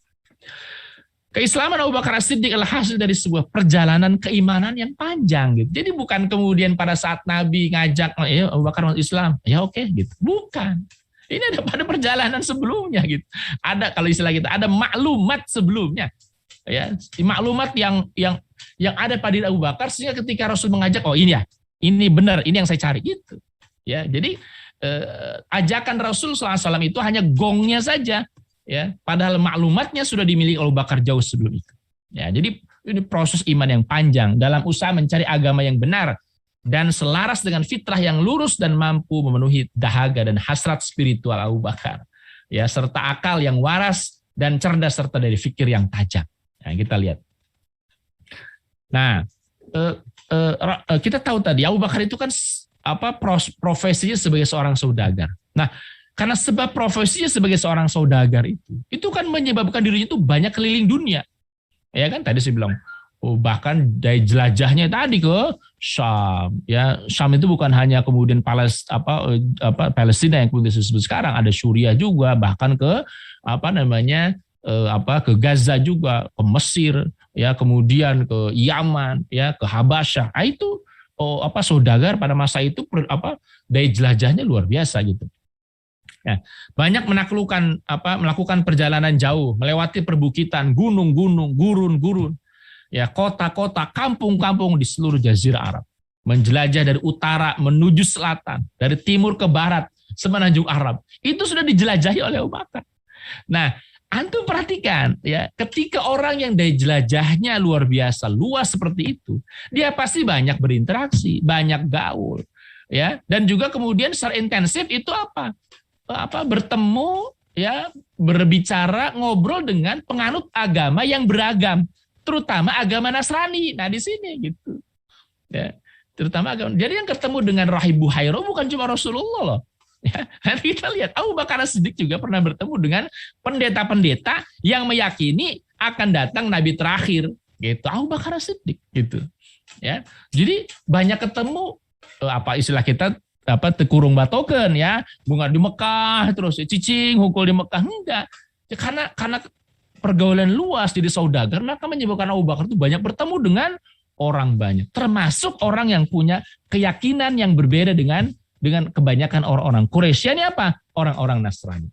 Keislaman Abu Bakar As-Siddiq adalah hasil dari sebuah perjalanan keimanan yang panjang gitu. Jadi bukan kemudian pada saat Nabi ngajak, ya Abu Bakar masuk Islam, ya oke gitu. Bukan. Ini ada pada perjalanan sebelumnya gitu. Ada kalau istilah kita ada maklumat sebelumnya. Ya, maklumat yang ada pada diri Abu Bakar sehingga ketika Rasul mengajak, oh ini ya, ini benar, ini yang saya cari gitu. Ya, jadi ajakan Rasul SAW itu hanya gongnya saja, ya. Padahal maklumatnya sudah dimiliki Abu Bakar jauh sebelum itu. Ya, jadi ini proses iman yang panjang dalam usaha mencari agama yang benar dan selaras dengan fitrah yang lurus dan mampu memenuhi dahaga dan hasrat spiritual Abu Bakar. Ya, serta akal yang waras dan cerdas serta dari fikir yang tajam. Nah, kita lihat. Nah, kita tahu tadi Abu Bakar itu kan profesinya sebagai seorang saudagar. Nah, karena sebab profesinya sebagai seorang saudagar itu kan menyebabkan dirinya itu banyak keliling dunia. Ya kan tadi saya bilang, bahkan dari jelajahnya tadi ke Syam. Ya, Syam itu bukan hanya kemudian Palestina yang kemudian disebut sekarang, ada Suriah juga, bahkan ke ke Gaza juga, ke Mesir, ya, kemudian ke Yaman, ya, ke Habasyah. Itu saudagar pada masa itu daya jelajahnya luar biasa gitu. Ya, banyak melakukan perjalanan jauh, melewati perbukitan, gunung-gunung, gurun-gurun, ya, kota-kota, kampung-kampung di seluruh Jazirah Arab. Menjelajah dari utara menuju selatan, dari timur ke barat, semenanjung Arab. Itu sudah dijelajahi oleh Abu Bakar. Nah, antum perhatikan ya, ketika orang yang daya jelajahnya luar biasa, luas seperti itu, dia pasti banyak berinteraksi, banyak gaul, ya, dan juga kemudian secara intensif itu bertemu, ya, berbicara, ngobrol dengan penganut agama yang beragam, terutama agama Nasrani. Nah, di sini gitu. Ya, terutama agama. Jadi yang ketemu dengan Rahib Buhairo bukan cuma Rasulullah loh. Ya, nanti kita lihat Abu Bakar As-Siddiq juga pernah bertemu dengan pendeta-pendeta yang meyakini akan datang nabi terakhir, gitu. Abu Bakar As-Siddiq gitu. Ya. Jadi banyak ketemu istilah kita tekurung batoken, ya, bunga di Mekah terus cicing hukul di Mekah, enggak. Ya, karena pergaulan luas jadi saudagar, maka menyebabkan Abu Bakar itu banyak bertemu dengan orang banyak, termasuk orang yang punya keyakinan yang berbeda dengan kebanyakan orang-orang Quraisy. Ini apa? Orang-orang Nasrani.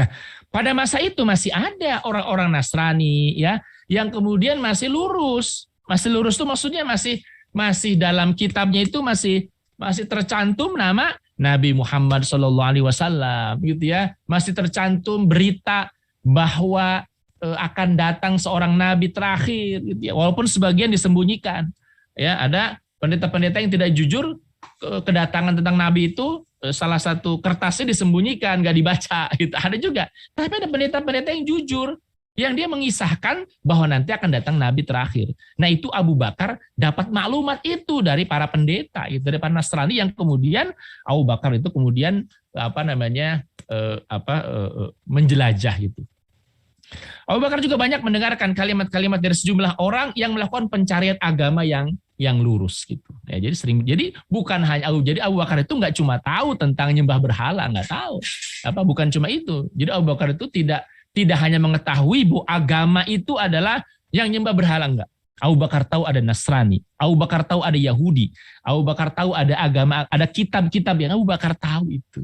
Nah, pada masa itu masih ada orang-orang Nasrani, ya, yang kemudian masih lurus. Masih lurus itu maksudnya masih dalam kitabnya itu masih tercantum nama Nabi Muhammad SAW, gitu ya. Masih tercantum berita bahwa akan datang seorang nabi terakhir, gitu ya. Walaupun sebagian disembunyikan. Ya, ada pendeta-pendeta yang tidak jujur, kedatangan tentang Nabi itu salah satu kertasnya disembunyikan, nggak dibaca, gitu. Ada juga. Tapi ada pendeta-pendeta yang jujur, yang dia mengisahkan bahwa nanti akan datang Nabi terakhir. Nah, itu Abu Bakar dapat maklumat itu dari para pendeta, gitu, dari para Nasrani, yang kemudian Abu Bakar itu kemudian menjelajah gitu. Abu Bakar juga banyak mendengarkan kalimat-kalimat dari sejumlah orang yang melakukan pencarian agama yang lurus gitu. Ya, jadi bukan hanya Abu Bakar itu nggak cuma tahu tentang nyembah berhala, nggak tahu. Bukan cuma itu. Jadi Abu Bakar itu tidak hanya mengetahui bahwa agama itu adalah yang nyembah berhala, enggak. Abu Bakar tahu ada Nasrani, Abu Bakar tahu ada Yahudi, Abu Bakar tahu ada agama, ada kitab-kitab yang Abu Bakar tahu itu.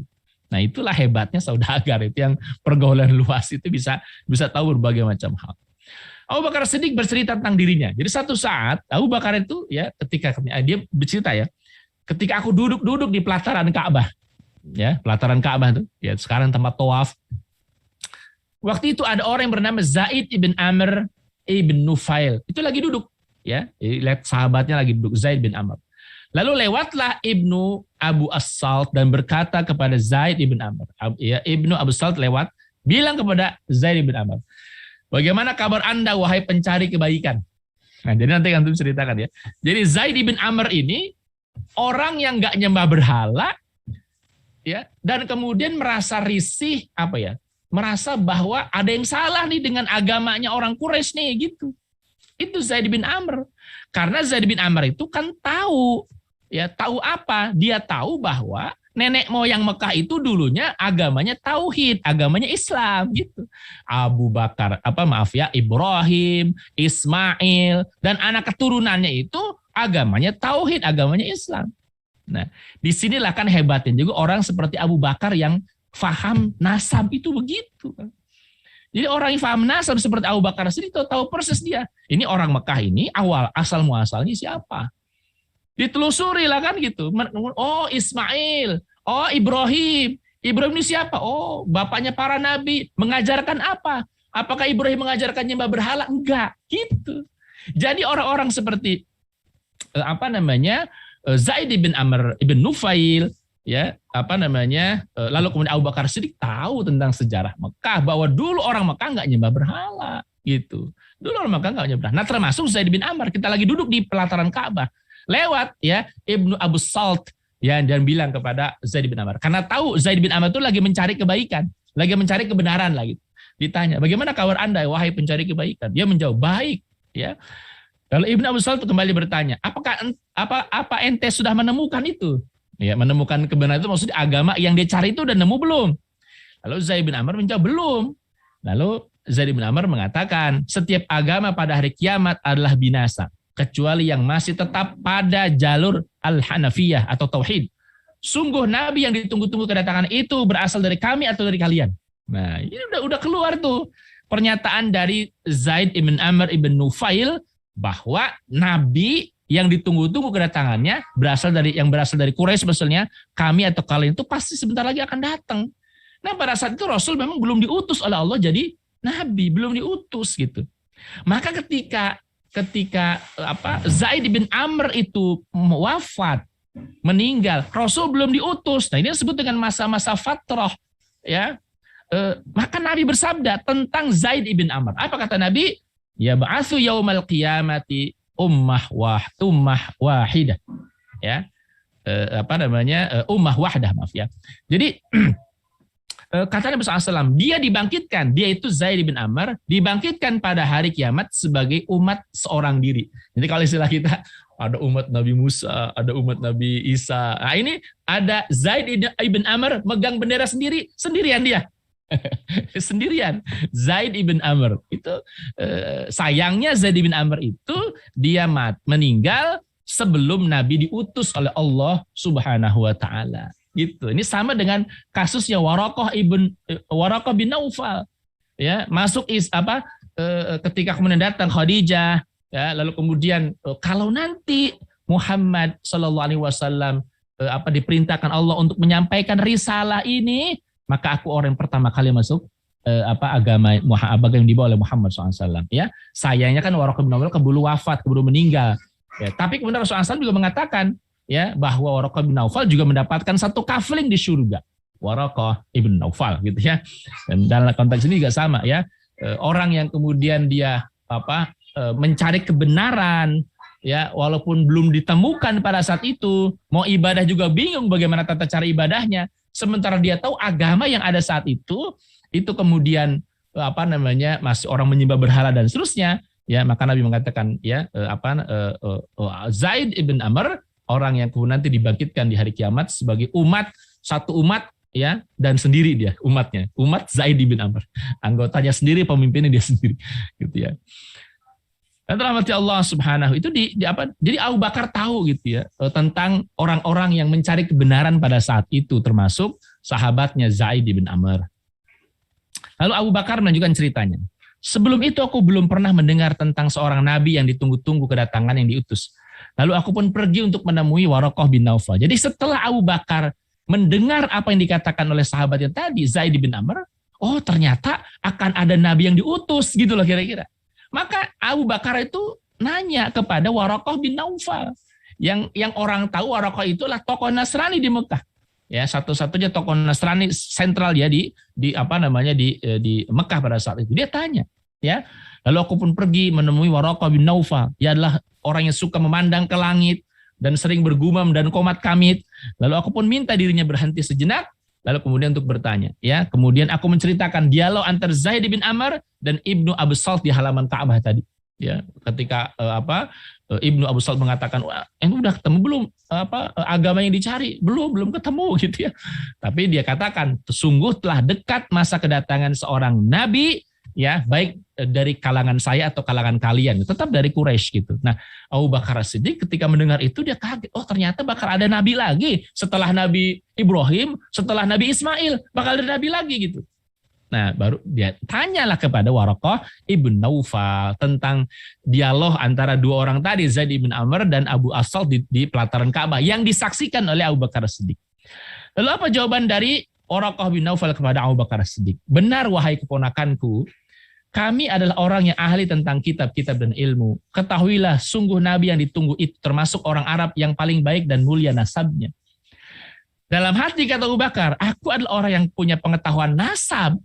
Nah, itulah hebatnya saudagar itu, yang pergaulan luas itu bisa tahu berbagai macam hal. Abu Bakar Siddiq bercerita tentang dirinya. Jadi satu saat Abu Bakar itu, ya, ketika dia bercerita, ya, ketika aku duduk di pelataran Ka'bah, ya, pelataran Ka'bah itu, ya, sekarang tempat tawaf. Waktu itu ada orang yang bernama Zaid ibn Amr ibn Nufail. Itu lagi duduk, ya. Lihat sahabatnya lagi duduk, Zaid bin Amr. Lalu lewatlah Ibnu Abu As-Salt dan berkata kepada Zaid ibn Amr. Ya, Ibnu Abu Salt lewat, bilang kepada Zaid ibn Amr, bagaimana kabar Anda, wahai pencari kebaikan? Nah, jadi nanti antum ceritakan, ya. Jadi Zaid ibn Amr ini orang yang nggak nyembah berhala, ya, dan kemudian merasa risih, merasa bahwa ada yang salah nih dengan agamanya orang Quraisy nih, gitu. Itu Zaid bin Amr. Karena Zaid bin Amr itu kan tahu, tahu apa? Dia tahu bahwa nenek moyang Mekah itu dulunya agamanya tauhid, agamanya Islam, gitu. Abu Bakar, Ibrahim, Ismail, dan anak keturunannya itu agamanya tauhid, agamanya Islam. Nah, disinilah kan hebatnya juga orang seperti Abu Bakar yang faham nasab itu begitu. Jadi orang yang faham nasab seperti Abu Bakar sendiri tahu persis dia. Ini orang Mekah ini asal muasalnya siapa? Ditelusuri lah kan gitu. Oh Ismail, oh Ibrahim. Ibrahim ini siapa? Oh bapaknya para nabi. Mengajarkan apa? Apakah Ibrahim mengajarkan nyembah berhala? Enggak, gitu. Jadi orang-orang seperti Zaid bin Amr ibn Nufail, lalu kemudian Abu Bakar Siddiq tahu tentang sejarah Mekah bahwa dulu orang Mekah nggak nyembah berhala, gitu. Dulu orang Mekah nggak nyembah berhala. Nah, termasuk Zaid bin Amr, kita lagi duduk di pelataran Ka'bah, lewat Ibnu Abu Salt dan bilang kepada Zaid bin Amr, karena tahu Zaid bin Amr itu lagi mencari kebaikan, lagi mencari kebenaran lagi. Ditanya, bagaimana kabar Anda wahai pencari kebaikan? Dia menjawab, baik, ya. Lalu Ibnu Abu Salt kembali bertanya, apa ente sudah menemukan itu? Ya, menemukan kebenaran itu maksudnya agama yang dia cari itu udah nemu belum? Lalu Zaid bin Amr menjawab belum. Lalu Zaid bin Amr mengatakan, setiap agama pada hari kiamat adalah binasa, kecuali yang masih tetap pada jalur Al-Hanafiyah atau Tauhid. Sungguh Nabi yang ditunggu-tunggu kedatangan itu berasal dari kami atau dari kalian. Nah, ini udah keluar tuh pernyataan dari Zaid bin Amr ibn Nufail bahwa Nabi yang ditunggu-tunggu kedatangannya berasal dari Quraisy, maksudnya kami atau kalian itu pasti sebentar lagi akan datang. Nah, pada saat itu Rasul memang belum diutus oleh Allah jadi nabi, belum diutus gitu. Maka ketika Zaid bin Amr itu wafat, meninggal, Rasul belum diutus. Nah, ini disebut dengan masa-masa fatrah, ya. Maka Nabi bersabda tentang Zaid bin Amr. Apa kata Nabi? Ya ba'atsu yaumal qiyamati ummah wahidah. Ya. Ummah wahdah, maaf ya. Jadi kata Nabi SAW, dia dibangkitkan, dia itu Zaid bin Amr, dibangkitkan pada hari kiamat sebagai umat seorang diri. Jadi kalau istilah kita, ada umat Nabi Musa, ada umat Nabi Isa. Nah ini ada Zaid ibn Amr megang bendera sendirian dia. Sendirian. Zaid ibn Amr. Itu sayangnya Zaid ibn Amr itu dia meninggal sebelum Nabi diutus oleh Allah Subhanahu wa taala. Gitu. Ini sama dengan kasusnya Waraqah bin Naufal. Ya, masuk ketika kemudian datang Khadijah, ya, lalu kemudian kalau nanti Muhammad sallallahu alaihi wasallam diperintahkan Allah untuk menyampaikan risalah ini, maka aku orang yang pertama kali masuk agama yang dibawa oleh Muhammad SAW. Ya, sayangnya kan Waraqah bin Naufal keburu meninggal. Ya, tapi kemudian Rasulullah SAW juga mengatakan, ya, bahwa Waraqah bin Naufal juga mendapatkan satu kafling di surga. Waraqah ibn Naufal, gitu ya. Dan dalam konteks ini juga sama, ya. Orang yang kemudian dia mencari kebenaran, ya, walaupun belum ditemukan pada saat itu, mau ibadah juga bingung bagaimana tata cara ibadahnya. Sementara dia tahu agama yang ada saat itu kemudian masih orang menyembah berhala dan seterusnya, ya, maka Nabi mengatakan, ya, Zaid ibn Amr, orang yang kemudian nanti dibangkitkan di hari kiamat sebagai satu umat, ya, dan sendiri dia umatnya, umat Zaid ibn Amr, anggotanya sendiri, pemimpinnya dia sendiri, gitu ya. Dan rahmati Allah Subhanahu itu jadi Abu Bakar tahu gitu ya tentang orang-orang yang mencari kebenaran pada saat itu, termasuk sahabatnya Zaid bin Amr. Lalu Abu Bakar melanjutkan ceritanya. Sebelum itu aku belum pernah mendengar tentang seorang nabi yang ditunggu-tunggu kedatangan yang diutus. Lalu aku pun pergi untuk menemui Waraqah bin Naufal. Jadi setelah Abu Bakar mendengar apa yang dikatakan oleh sahabatnya tadi, Zaid bin Amr, oh ternyata akan ada nabi yang diutus, gitu loh kira-kira. Maka Abu Bakar itu nanya kepada Waraqah bin Naufal. Yang orang tahu Waraqah itulah tokoh Nasrani di Mekah. Ya, satu-satunya tokoh Nasrani sentral ya di Mekah pada saat itu. Dia tanya, ya. Lalu aku pun pergi menemui Waraqah bin Naufal. Dia adalah orang yang suka memandang ke langit, dan sering bergumam dan komat kamit. Lalu aku pun minta dirinya berhenti sejenak, lalu kemudian untuk bertanya. Ya, kemudian aku menceritakan dialog antar Zaid bin Amr dan Ibnu Abu Salt di halaman Ka'bah tadi. Ya, ketika Ibnu Abu Salt mengatakan, wah, ini udah ketemu belum agama yang dicari? Belum ketemu gitu ya. Tapi dia katakan, sungguh telah dekat masa kedatangan seorang nabi, ya, baik dari kalangan saya atau kalangan kalian, tetap dari Quraisy gitu. Nah, Abu Bakar As-Siddiq ketika mendengar itu dia kaget, oh ternyata bakal ada nabi lagi setelah Nabi Ibrahim, setelah Nabi Ismail, bakal ada nabi lagi gitu. Nah, baru dia tanyalah kepada Waraqah ibn Naufal tentang dialog antara dua orang tadi, Zaid bin Amr dan Abu As-Salt di pelataran Ka'bah yang disaksikan oleh Abu Bakar As-Siddiq. Lalu apa jawaban dari Waraqah bin Naufal kepada Abu Bakar As-Siddiq? Benar wahai keponakanku, kami adalah orang yang ahli tentang kitab-kitab dan ilmu. Ketahuilah, sungguh Nabi yang ditunggu itu termasuk orang Arab yang paling baik dan mulia nasabnya. Dalam hati kata Abu Bakar, aku adalah orang yang punya pengetahuan nasab.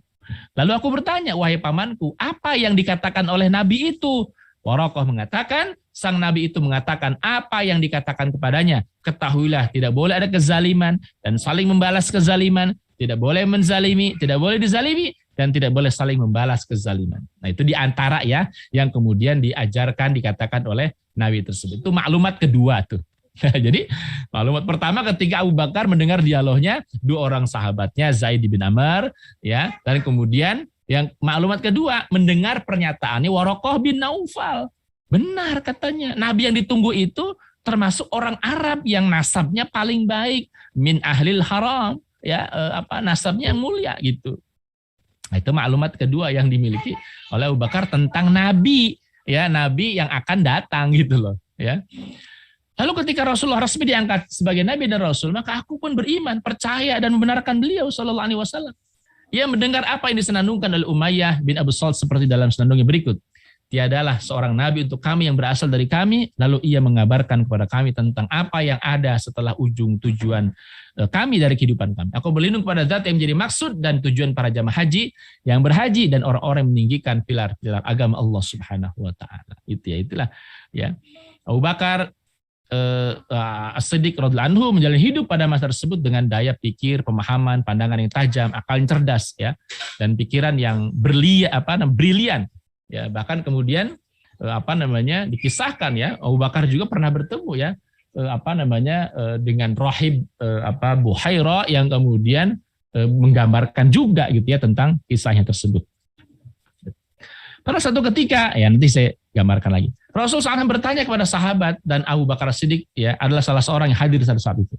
Lalu aku bertanya, wahai pamanku, apa yang dikatakan oleh Nabi itu? Waraqah mengatakan, sang Nabi itu mengatakan apa yang dikatakan kepadanya. Ketahuilah, tidak boleh ada kezaliman dan saling membalas kezaliman. Tidak boleh menzalimi, tidak boleh dizalimi, dan tidak boleh saling membalas kezaliman. Nah, itu diantara ya yang kemudian diajarkan, dikatakan oleh Nabi tersebut. Itu maklumat kedua tuh. Jadi maklumat pertama ketika Abu Bakar mendengar dialognya dua orang sahabatnya Zaid bin Amr, ya, dan kemudian yang maklumat kedua mendengar pernyataannya Waraqah bin Naufal. Benar katanya, Nabi yang ditunggu itu termasuk orang Arab yang nasabnya paling baik, min ahlil haram, ya, nasabnya yang mulia gitu. Nah, itu maklumat kedua yang dimiliki oleh Abu Bakar tentang Nabi, ya, Nabi yang akan datang gitu loh, ya. Lalu ketika Rasulullah resmi diangkat sebagai Nabi dan Rasul, maka aku pun beriman, percaya dan membenarkan beliau Shallallahu Alaihi Wasallam. Ia mendengar apa yang disenandungkan oleh Umayyah bin Abu Salt seperti dalam senandungnya berikut. Tiadalah seorang Nabi untuk kami yang berasal dari kami, lalu ia mengabarkan kepada kami tentang apa yang ada setelah ujung tujuan kami dari kehidupan kami. Aku berlindung kepada zat yang menjadi maksud dan tujuan para jamaah haji yang berhaji dan orang-orang yang meninggikan pilar-pilar agama Allah Subhanahu Wa Taala. Itulah ya. Abu Bakar As-Siddiq radhiyallahu anhu menjalani hidup pada masa tersebut dengan daya pikir, pemahaman, pandangan yang tajam, akal yang cerdas, ya, dan pikiran yang brilian, ya. Bahkan kemudian dikisahkan, ya, Abu Bakar juga pernah bertemu, ya, dengan rahib Buhaira yang kemudian menggambarkan juga gitu ya tentang kisahnya tersebut. Pada satu ketika, ya nanti saya gambarkan lagi. Rasulullah SAW bertanya kepada sahabat dan Abu Bakar As-Siddiq, ya, adalah salah seorang yang hadir pada saat itu.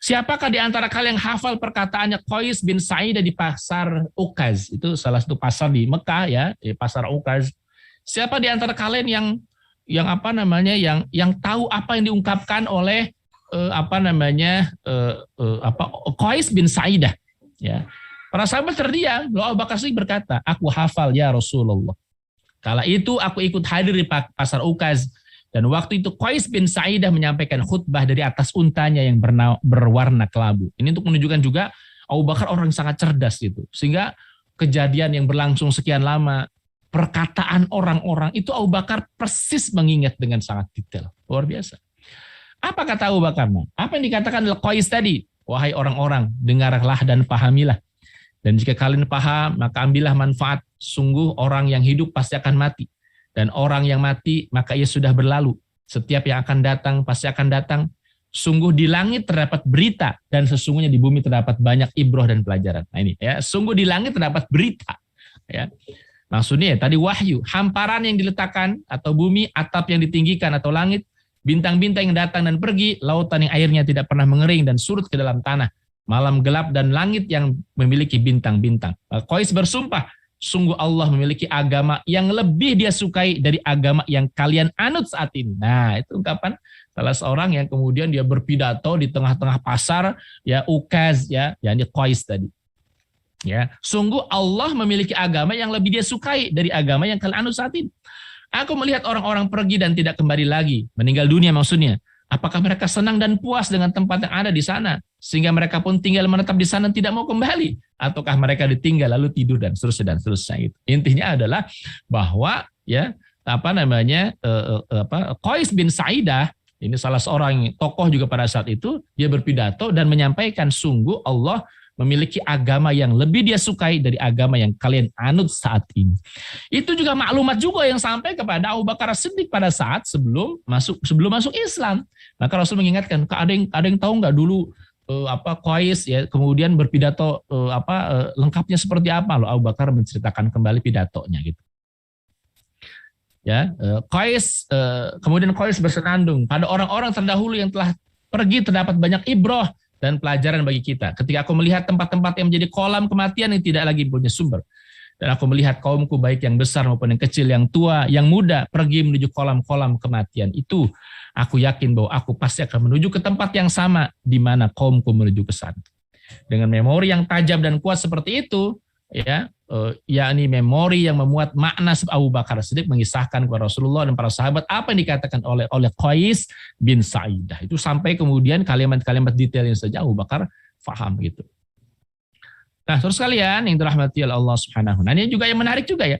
Siapakah di antara kalian yang hafal perkataannya Qais bin Sa'idah di pasar Uqaz? Itu salah satu pasar di Mekah, ya, di pasar Uqaz. Siapa di antara kalian yang tahu apa yang diungkapkan oleh Qais bin Sa'idah, ya. Para sahabat terdiam. Lalu Abu Bakar As-Siddiq berkata, aku hafal ya Rasulullah. Kala itu aku ikut hadir di pasar Uqaz, dan waktu itu Qais bin Sa'idah menyampaikan khutbah dari atas untanya yang berwarna kelabu. Ini untuk menunjukkan juga Abu Bakar orang yang sangat cerdas gitu. Sehingga kejadian yang berlangsung sekian lama, perkataan orang-orang itu Abu Bakar persis mengingat dengan sangat detail. Luar biasa. Apa kata Abu Bakar? Apa yang dikatakan oleh Qais tadi? Wahai orang-orang, dengarlah dan pahamilah. Dan jika kalian paham, maka ambillah manfaat. Sungguh orang yang hidup pasti akan mati. Dan orang yang mati, maka ia sudah berlalu. Setiap yang akan datang, pasti akan datang. Sungguh di langit terdapat berita, dan sesungguhnya di bumi terdapat banyak ibroh dan pelajaran. Nah ini, ya, sungguh di langit terdapat berita. Ya. Maksudnya tadi wahyu, hamparan yang diletakkan, atau bumi, atap yang ditinggikan, atau langit, bintang-bintang yang datang dan pergi, lautan yang airnya tidak pernah mengering dan surut ke dalam tanah. Malam gelap dan langit yang memiliki bintang-bintang. Qais bersumpah, sungguh Allah memiliki agama yang lebih dia sukai dari agama yang kalian anut saat ini. Nah, itu ungkapan salah seorang yang kemudian dia berpidato di tengah-tengah pasar, ya, Uqaz, ya, yakni Qais tadi. Ya, sungguh Allah memiliki agama yang lebih dia sukai dari agama yang kalian anut saat ini. Aku melihat orang-orang pergi dan tidak kembali lagi, meninggal dunia maksudnya. Apakah mereka senang dan puas dengan tempat yang ada di sana, sehingga mereka pun tinggal menetap di sana tidak mau kembali? Ataukah mereka ditinggal lalu tidur dan seterusnya dan seterusnya? Gitu. Intinya adalah bahwa, ya, Qais bin Sa'idah, Ini salah seorang tokoh juga pada saat itu, dia berpidato dan menyampaikan sungguh Allah memiliki agama yang lebih dia sukai dari agama yang kalian anut saat ini. Itu juga maklumat juga yang sampai kepada Abu Bakar Siddiq pada saat sebelum masuk Islam. Maka Rasul mengingatkan, ada yang tahu nggak dulu Qais ya kemudian berpidato lengkapnya seperti apa? Loh, Abu Bakar menceritakan kembali pidatonya gitu. Ya, Qais kemudian Qais bersenandung pada orang-orang terdahulu yang telah pergi terdapat banyak ibrah dan pelajaran bagi kita. Ketika aku melihat tempat-tempat yang menjadi kolam kematian yang tidak lagi punya sumber. Dan aku melihat kaumku baik yang besar maupun yang kecil, yang tua, yang muda, pergi menuju kolam-kolam kematian. Itu aku yakin bahwa aku pasti akan menuju ke tempat yang sama di mana kaumku menuju ke sana. Dengan memori yang tajam dan kuat seperti itu, ya, yakni memori yang memuat makna Abu Bakar Siddiq mengisahkan kepada Rasulullah dan para sahabat apa yang dikatakan oleh Qais bin Sa'idah. Itu sampai kemudian kalimat-kalimat detailnya saja Abu Bakar faham gitu. Nah, terus kalian yang dirahmati oleh Allah Subhanahu. Nah, ini juga yang menarik juga ya.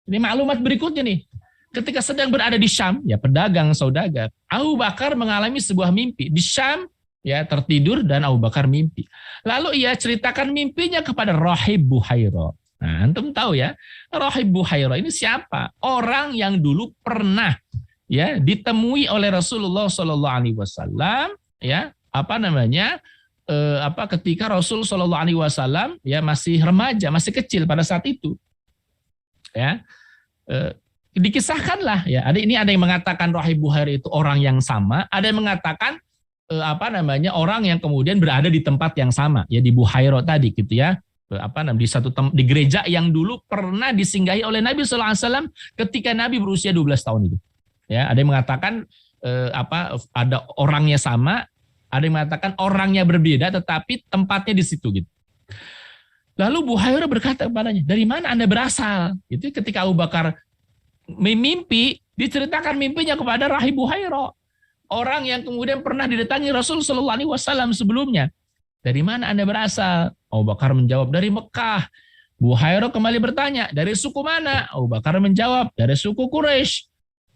Ini maklumat berikutnya nih. Ketika sedang berada di Syam, ya pedagang saudagar, Abu Bakar mengalami sebuah mimpi di Syam, ya tertidur dan Abu Bakar mimpi. Lalu ia ceritakan mimpinya kepada Rahib Buhairah. Nah, antum tahu ya, Rahib Buhairah ini siapa? Orang yang dulu pernah ya ditemui oleh Rasulullah Shallallahu Alaihi Wasallam, ya ketika Rasul Shallallahu Alaihi Wasallam ya masih remaja, masih kecil pada saat itu, ya dikisahkanlah ya. Ada yang mengatakan Rahib Buhairah itu orang yang sama, ada yang mengatakan orang yang kemudian berada di tempat yang sama ya di Buhairah tadi gitu ya. Di gereja yang dulu pernah disinggahi oleh Nabi sallallahu alaihi wasallam ketika Nabi berusia 12 tahun itu. Ya, ada yang mengatakan ada orangnya sama, ada yang mengatakan orangnya berbeda tetapi tempatnya di situ gitu. Lalu Buhairah berkata kepadanya, "Dari mana Anda berasal?" Itu ketika Abu Bakar mimpi, diceritakan mimpinya kepada Rahib Buhairah, orang yang kemudian pernah didatangi Rasul sallallahu alaihi wasallam sebelumnya. "Dari mana Anda berasal?" Abu Bakar menjawab, "Dari Mekah." Buhairah kembali bertanya, "Dari suku mana?" Abu Bakar menjawab, "Dari suku Quraisy."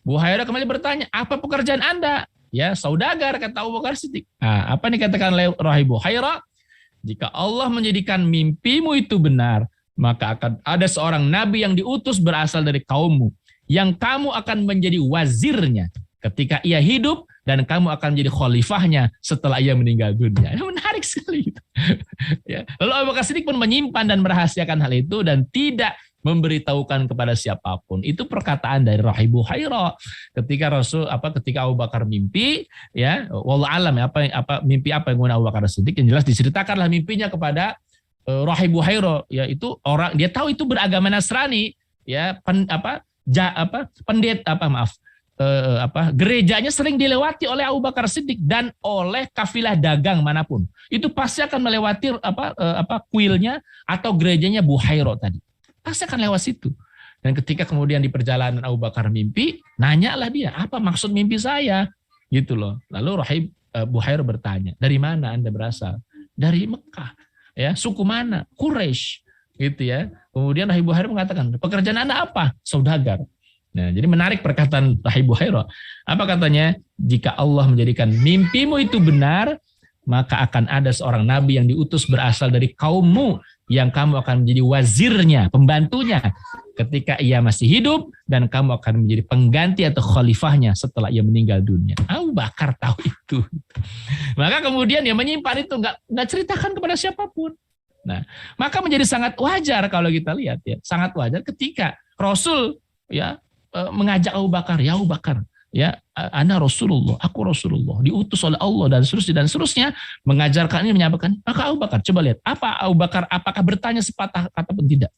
Buhairah kembali bertanya, "Apa pekerjaan Anda?" "Ya, saudagar," kata Abu Bakar Siddiq. Nah, apa yang dikatakan oleh Rahib Buhairah? "Jika Allah menjadikan mimpimu itu benar, maka akan ada seorang nabi yang diutus berasal dari kaummu, yang kamu akan menjadi wazirnya ketika ia hidup, dan kamu akan menjadi khalifahnya setelah ia meninggal dunia." Menarik sekali. Ya. Lalu Abu Bakar Siddiq pun menyimpan dan merahasiakan hal itu dan tidak memberitahukan kepada siapapun. Itu perkataan dari Rahib Buhairah ketika ketika Abu Bakar mimpi, ya, wallahu alam ya, mimpi apa yang guna Abu Bakar Siddiq, yang jelas diceritakanlah mimpinya kepada Rahib Buhairah, yaitu orang dia tahu itu beragama Nasrani, ya, gerejanya sering dilewati oleh Abu Bakar Siddiq dan oleh kafilah dagang manapun. Itu pasti akan melewati kuilnya atau gerejanya Buhairah tadi. Pasti akan lewat situ. Dan ketika kemudian di perjalanan Abu Bakar mimpi, nanyalah dia, "Apa maksud mimpi saya?" Gitu loh. Lalu Rahib Buhairah bertanya, "Dari mana Anda berasal?" "Dari Mekah." "Ya, suku mana?" "Quraisy." Gitu ya. Kemudian Rahib Buhairah mengatakan, "Pekerjaan Anda apa?" "Saudagar." Nah, jadi menarik perkataan Rahib Buhairah. Apa katanya? "Jika Allah menjadikan mimpimu itu benar, maka akan ada seorang nabi yang diutus berasal dari kaummu, yang kamu akan menjadi wazirnya, pembantunya ketika ia masih hidup, dan kamu akan menjadi pengganti atau khalifahnya setelah ia meninggal dunia." Abu Bakar tahu itu. Maka kemudian dia menyimpan itu, nggak ceritakan kepada siapapun. Nah, maka menjadi sangat wajar kalau kita lihat ya, sangat wajar ketika Rasul ya mengajak Abu Bakar, "Ya Abu Bakar, ya, ana Rasulullah, aku Rasulullah, diutus oleh Allah," dan seterusnya mengajarkan ini, menyampaikan. Maka Abu Bakar coba lihat, Abu Bakar apakah bertanya sepatah kata pun? Tidak.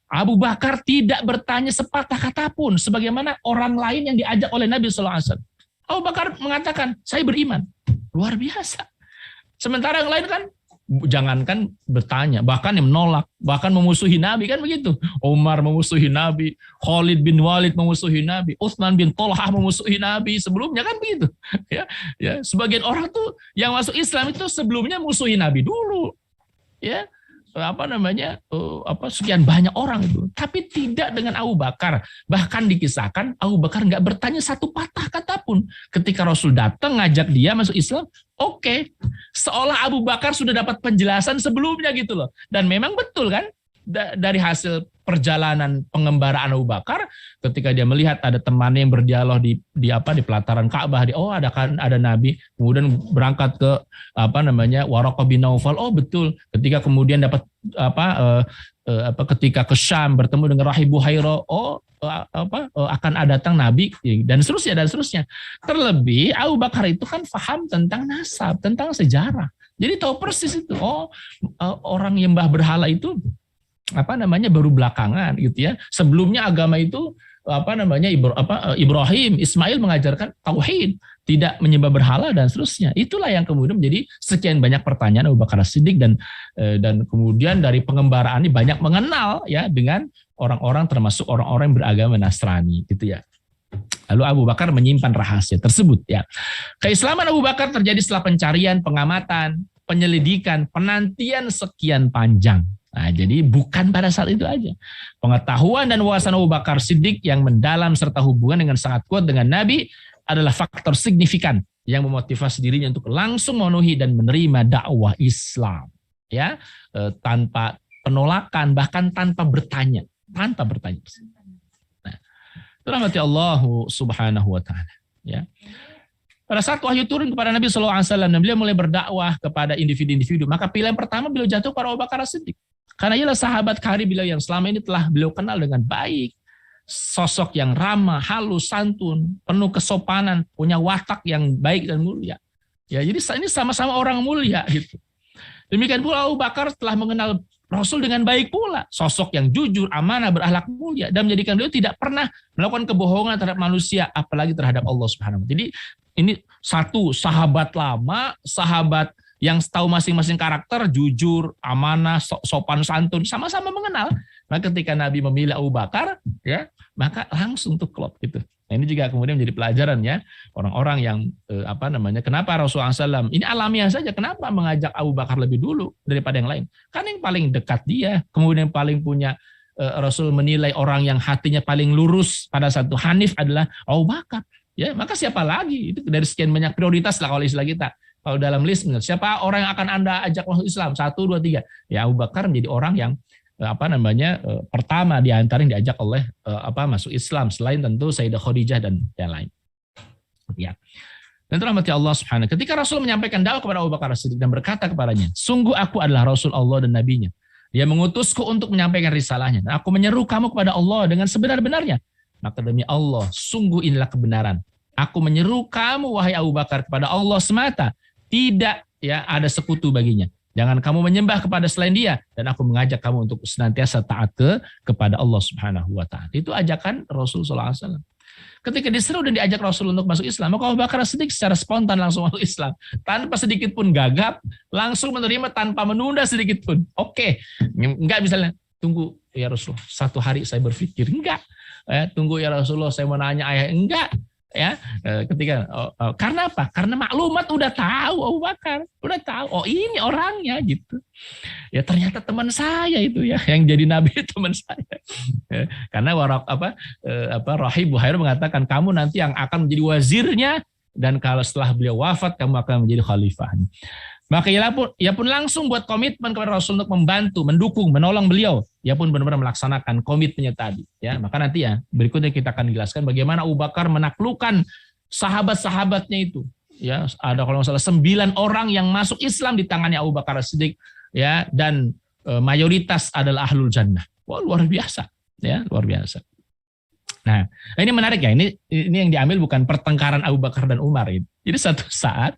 Abu Bakar tidak bertanya sepatah kata pun sebagaimana orang lain yang diajak oleh Nabi sallallahu alaihi wasallam. Abu Bakar mengatakan, "Saya beriman." Luar biasa. Sementara yang lain kan jangankan bertanya, bahkan yang menolak, bahkan memusuhi Nabi, kan begitu. Umar memusuhi Nabi, Khalid bin Walid memusuhi Nabi, Utsman bin Thalhah memusuhi Nabi sebelumnya, kan begitu. Ya, sebagian orang tuh yang masuk Islam itu sebelumnya musuhi Nabi dulu. Ya. sekian banyak orang itu, tapi tidak dengan Abu Bakar. Bahkan dikisahkan Abu Bakar nggak bertanya satu patah kata pun ketika Rasul datang ngajak dia masuk Islam. Oke, seolah Abu Bakar sudah dapat penjelasan sebelumnya gitu loh. Dan memang betul kan, dari hasil perjalanan pengembaraan Abu Bakar, ketika dia melihat ada temannya yang berdialog di pelataran Ka'bah, ada Nabi, kemudian berangkat ke Waraqah bin Naufal. Oh betul, ketika kemudian dapat ketika ke Syam bertemu dengan Rahib Buhaira, akan datang Nabi, dan seterusnya. Terlebih Abu Bakar itu kan paham tentang nasab, tentang sejarah. Jadi tahu persis itu. Orang nyembah berhala itu baru belakangan gitu ya. Sebelumnya agama itu Ibrahim, Ismail mengajarkan tauhid, tidak menyembah berhala dan seterusnya. Itulah yang kemudian menjadi sekian banyak pertanyaan Abu Bakar As-Siddiq, dan kemudian dari pengembaraan ini banyak mengenal ya dengan orang-orang, termasuk orang-orang yang beragama Nasrani gitu ya. Lalu Abu Bakar menyimpan rahasia tersebut ya. Keislaman Abu Bakar terjadi setelah pencarian, pengamatan, penyelidikan, penantian sekian panjang. Nah, jadi bukan pada saat itu aja. Pengetahuan dan wawasan Abu Bakar Siddiq yang mendalam serta hubungan dengan sangat kuat dengan Nabi adalah faktor signifikan yang memotivasi dirinya untuk langsung memenuhi dan menerima dakwah Islam, ya, tanpa penolakan, bahkan tanpa bertanya. Nah, itu rahmati Allah subhanahu wa ta'ala. Ya. Pada saat wahyu turun kepada Nabi SAW, dan beliau mulai berdakwah kepada individu-individu, maka pilihan pertama beliau jatuh pada Abu Bakar As-Siddiq. Karena ialah sahabat karib beliau yang selama ini telah beliau kenal dengan baik. Sosok yang ramah, halus, santun, penuh kesopanan, punya watak yang baik dan mulia. Ya, jadi ini sama-sama orang mulia gitu. Demikian pula Abu Bakar telah mengenal Rasul dengan baik pula, sosok yang jujur, amanah, berakhlak mulia, dan menjadikan beliau tidak pernah melakukan kebohongan terhadap manusia, apalagi terhadap Allah Subhanahu wa Ta'ala. Jadi ini satu sahabat lama, sahabat yang tahu masing-masing karakter, jujur, amanah, sopan santun, sama-sama mengenal. Maka ketika Nabi memilih Abu Bakar, ya, maka langsung tuh klop gitu. Nah, ini juga kemudian menjadi pelajaran ya, orang-orang yang kenapa Rasulullah SAW ini alamiah saja, kenapa mengajak Abu Bakar lebih dulu daripada yang lain? Karena yang paling dekat dia, kemudian paling punya, Rasul menilai orang yang hatinya paling lurus pada satu hanif adalah Abu Bakar. Ya, maka siapa lagi? Itu dari sekian banyak prioritas lah kalau istilah kita. Kalau dalam list, siapa orang yang akan Anda ajak masuk Islam? 1, 2, 3. Ya, Abu Bakar menjadi orang yang pertama di antara yang diajak oleh masuk Islam, selain tentu Sayyidah Khadijah dan yang lain. Ya. Dan rahmati Allah Subhanahu. Ketika Rasul menyampaikan dakwah kepada Abu Bakar As-Siddiq dan berkata kepadanya, sungguh aku adalah Rasul Allah dan Nabinya. Dia mengutusku untuk menyampaikan risalahnya. Dan aku menyeru kamu kepada Allah dengan sebenar-benarnya. Maka demi Allah, sungguh inilah kebenaran. Aku menyeru kamu wahai Abu Bakar kepada Allah semata. Tidak ya ada sekutu baginya. Jangan kamu menyembah kepada selain dia, dan aku mengajak kamu untuk senantiasa taat kepada Allah Subhanahu wa Ta'ala. Itu ajakan Rasul sallallahu alaihi wasallam. Ketika diseru dan diajak Rasul untuk masuk Islam, maka Abu Bakar As-Siddiq secara spontan langsung masuk Islam, tanpa sedikit pun gagap, langsung menerima tanpa menunda sedikit pun. Oke, enggak misalnya tunggu ya Rasul, 1 hari saya berpikir, enggak. Tunggu ya Rasulullah, saya mau nanya ayah, enggak. Ya, ketika karena apa? Karena maklumat udah tahu Abu Bakar, udah tahu. Oh ini orangnya gitu. Ya ternyata teman saya itu ya, yang jadi nabi teman saya. Karena Rahib Buhair mengatakan kamu nanti yang akan menjadi wazirnya, dan kalau setelah beliau wafat kamu akan menjadi khalifahnya. Maka ia pun langsung buat komitmen kepada Rasul untuk membantu, mendukung, menolong beliau. Ia pun benar-benar melaksanakan komitmennya tadi. Ya, maka nanti ya berikutnya kita akan jelaskan bagaimana Abu Bakar menaklukkan sahabat-sahabatnya itu. Ya, ada kalau nggak salah 9 orang yang masuk Islam di tangannya Abu Bakar As-Siddiq. Ya, dan mayoritas adalah ahlul jannah. Wah, luar biasa. Ya, luar biasa. Nah, ini menarik ya. Ini yang diambil bukan pertengkaran Abu Bakar dan Umar ini. Jadi satu saat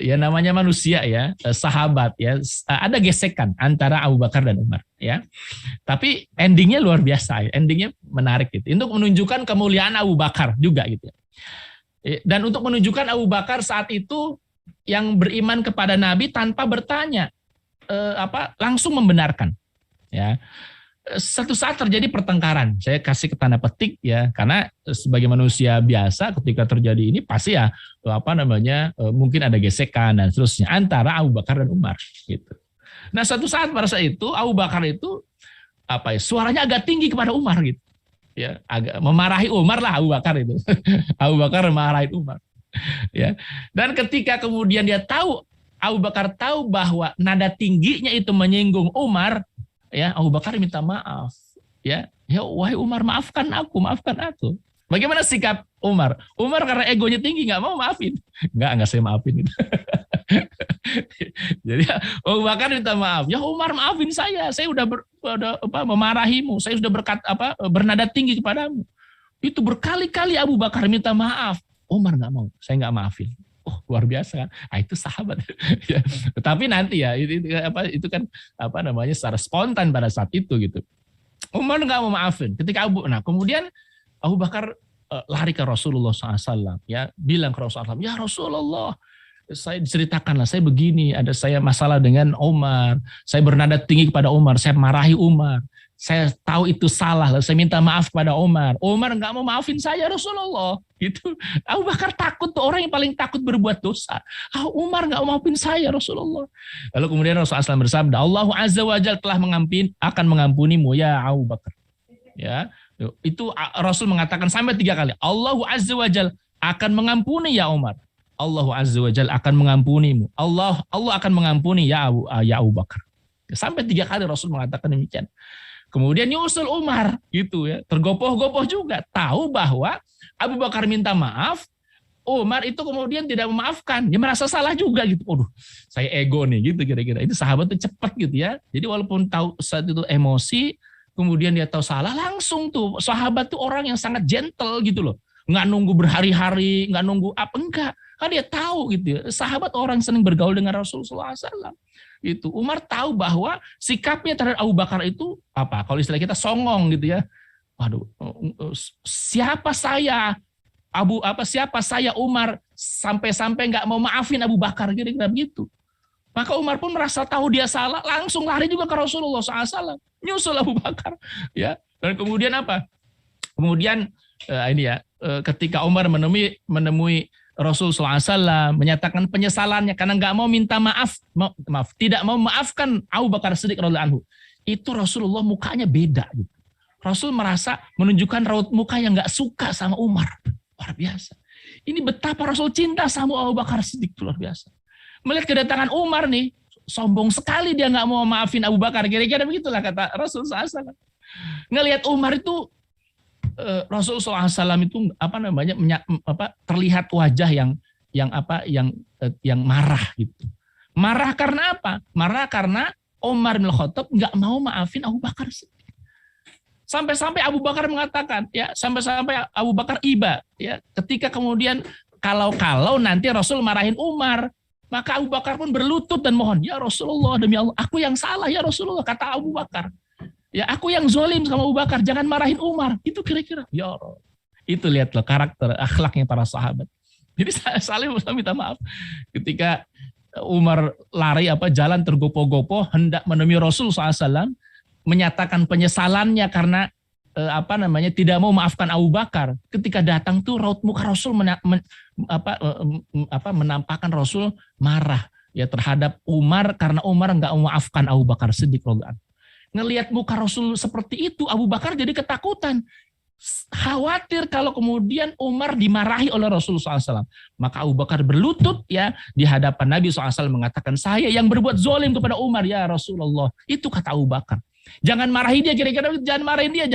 ya namanya manusia ya, sahabat ya, ada gesekan antara Abu Bakar dan Umar ya. Tapi endingnya luar biasa, endingnya menarik gitu. Untuk menunjukkan kemuliaan Abu Bakar juga gitu. Dan untuk menunjukkan Abu Bakar saat itu yang beriman kepada Nabi tanpa bertanya, langsung membenarkan ya. Satu saat terjadi pertengkaran, saya kasih ke tanda petik ya, karena sebagai manusia biasa ketika terjadi ini pasti ya mungkin ada gesekan dan seterusnya antara Abu Bakar dan Umar gitu. Nah, suatu saat pada saat itu Abu Bakar itu suaranya agak tinggi kepada Umar gitu. Ya, agak memarahi Umar lah Abu Bakar itu. Abu Bakar memarahi Umar. Ya. Dan ketika kemudian dia tahu, Abu Bakar tahu bahwa nada tingginya itu menyinggung Umar, ya Abu Bakar minta maaf. Ya, wahai Umar, maafkan aku. Bagaimana sikap Umar? Umar karena egonya tinggi nggak mau maafin. Nggak saya maafin. Jadi Abu Bakar minta maaf. Ya Umar, maafin saya udah memarahimu, saya sudah bernada tinggi kepadamu. Itu berkali-kali Abu Bakar minta maaf. Umar nggak mau, saya nggak maafin. Oh, luar biasa kan? Itu sahabat. Ya, tapi nanti ya itu kan secara spontan pada saat itu gitu. Umar nggak mau maafin. Kemudian Abu Bakar lari ke Rasulullah SAW, ya bilang ke Rasulullah, ya Rasulullah, saya diceritakanlah, saya begini, ada saya masalah dengan Umar, saya bernada tinggi kepada Umar, saya marahi Umar, saya tahu itu salah, saya minta maaf kepada Umar. Umar nggak mau maafin saya Rasulullah. Gitu. Abu Bakar takut, tuh orang yang paling takut berbuat dosa. Umar nggak mau maafin saya Rasulullah. Lalu kemudian Rasulullah SAW bersabda, Allah Azza wa Jalla telah akan mengampunimu ya Abu Bakar. Ya, itu Rasul mengatakan sampai 3 kali. Allah Azza wa Jalla akan mengampuni ya Umar. Allah Azza wa Jalla akan mengampunimu. Allah akan mengampuni ya Abu Bakar. Sampai 3 kali Rasul mengatakan demikian. Kemudian nyusul Umar gitu ya, tergopoh-gopoh juga, tahu bahwa Abu Bakar minta maaf, Umar itu kemudian tidak memaafkan, dia merasa salah juga gitu. Waduh, saya ego nih gitu kira-kira. Itu sahabat tuh cepat gitu ya. Jadi walaupun tahu saat itu emosi, kemudian dia tahu salah, langsung tuh sahabat tuh orang yang sangat gentle gitu loh. Nggak nunggu berhari-hari, nggak nunggu enggak. Kan dia tahu gitu ya. Sahabat orang sering bergaul dengan Rasulullah SAW. Itu Umar tahu bahwa sikapnya terhadap Abu Bakar itu kalau istilah kita songong gitu ya. Waduh, siapa saya Umar sampai nggak mau maafin Abu Bakar, kira-kira begitu. Maka Umar pun merasa tahu dia salah, langsung lari juga ke Rasulullah SAW, nyusul Abu Bakar, ya. Dan kemudian Kemudian ketika Umar menemui Rasul SAW menyatakan penyesalannya karena nggak mau minta tidak mau memaafkan Abu Bakar Siddiq radhiyallahu anhu. Itu Rasulullah mukanya beda gitu. Rasul merasa menunjukkan raut muka yang nggak suka sama Umar. Luar biasa. Ini betapa Rasul cinta sama Abu Bakar Siddiq, luar biasa. Melihat kedatangan Umar nih, sombong sekali dia nggak mau maafin Abu Bakar. Kira-kira begitulah kata Rasul SAW. Ngelihat Umar itu Rasulullah SAW itu terlihat wajah yang marah gitu. Marah karena apa? Marah karena Umar bin Khattab nggak mau maafin Abu Bakar. Sampai-sampai Abu Bakar mengatakan, ya sampai-sampai Abu Bakar iba, ya ketika kemudian kalau nanti Rasul marahin Umar, maka Abu Bakar pun berlutut dan mohon, ya Rasulullah demi Allah, aku yang salah ya Rasulullah, kata Abu Bakar. Ya aku yang zolim sama Abu Bakar, jangan marahin Umar. Itu kira-kira. Ya Allah. Itu lihatlah karakter, akhlaknya para sahabat. Jadi saling minta maaf. Ketika Umar lari jalan tergopoh-gopoh hendak menemui Rasul SAW, menyatakan penyesalannya karena tidak mau maafkan Abu Bakar. Ketika datang tuh raut muka Rasul menampakkan Rasul marah ya terhadap Umar karena Umar enggak memaafkan Abu Bakar Siddiq radhiyallahu anhu. Ngelihat muka Rasul seperti itu, Abu Bakar jadi ketakutan. Khawatir kalau kemudian Umar dimarahi oleh Rasulullah SAW. Maka Abu Bakar berlutut ya di hadapan Nabi SAW mengatakan, saya yang berbuat zalim kepada Umar ya Rasulullah. Itu kata Abu Bakar. Jangan marahi dia, kira-kira jangan marahin dia.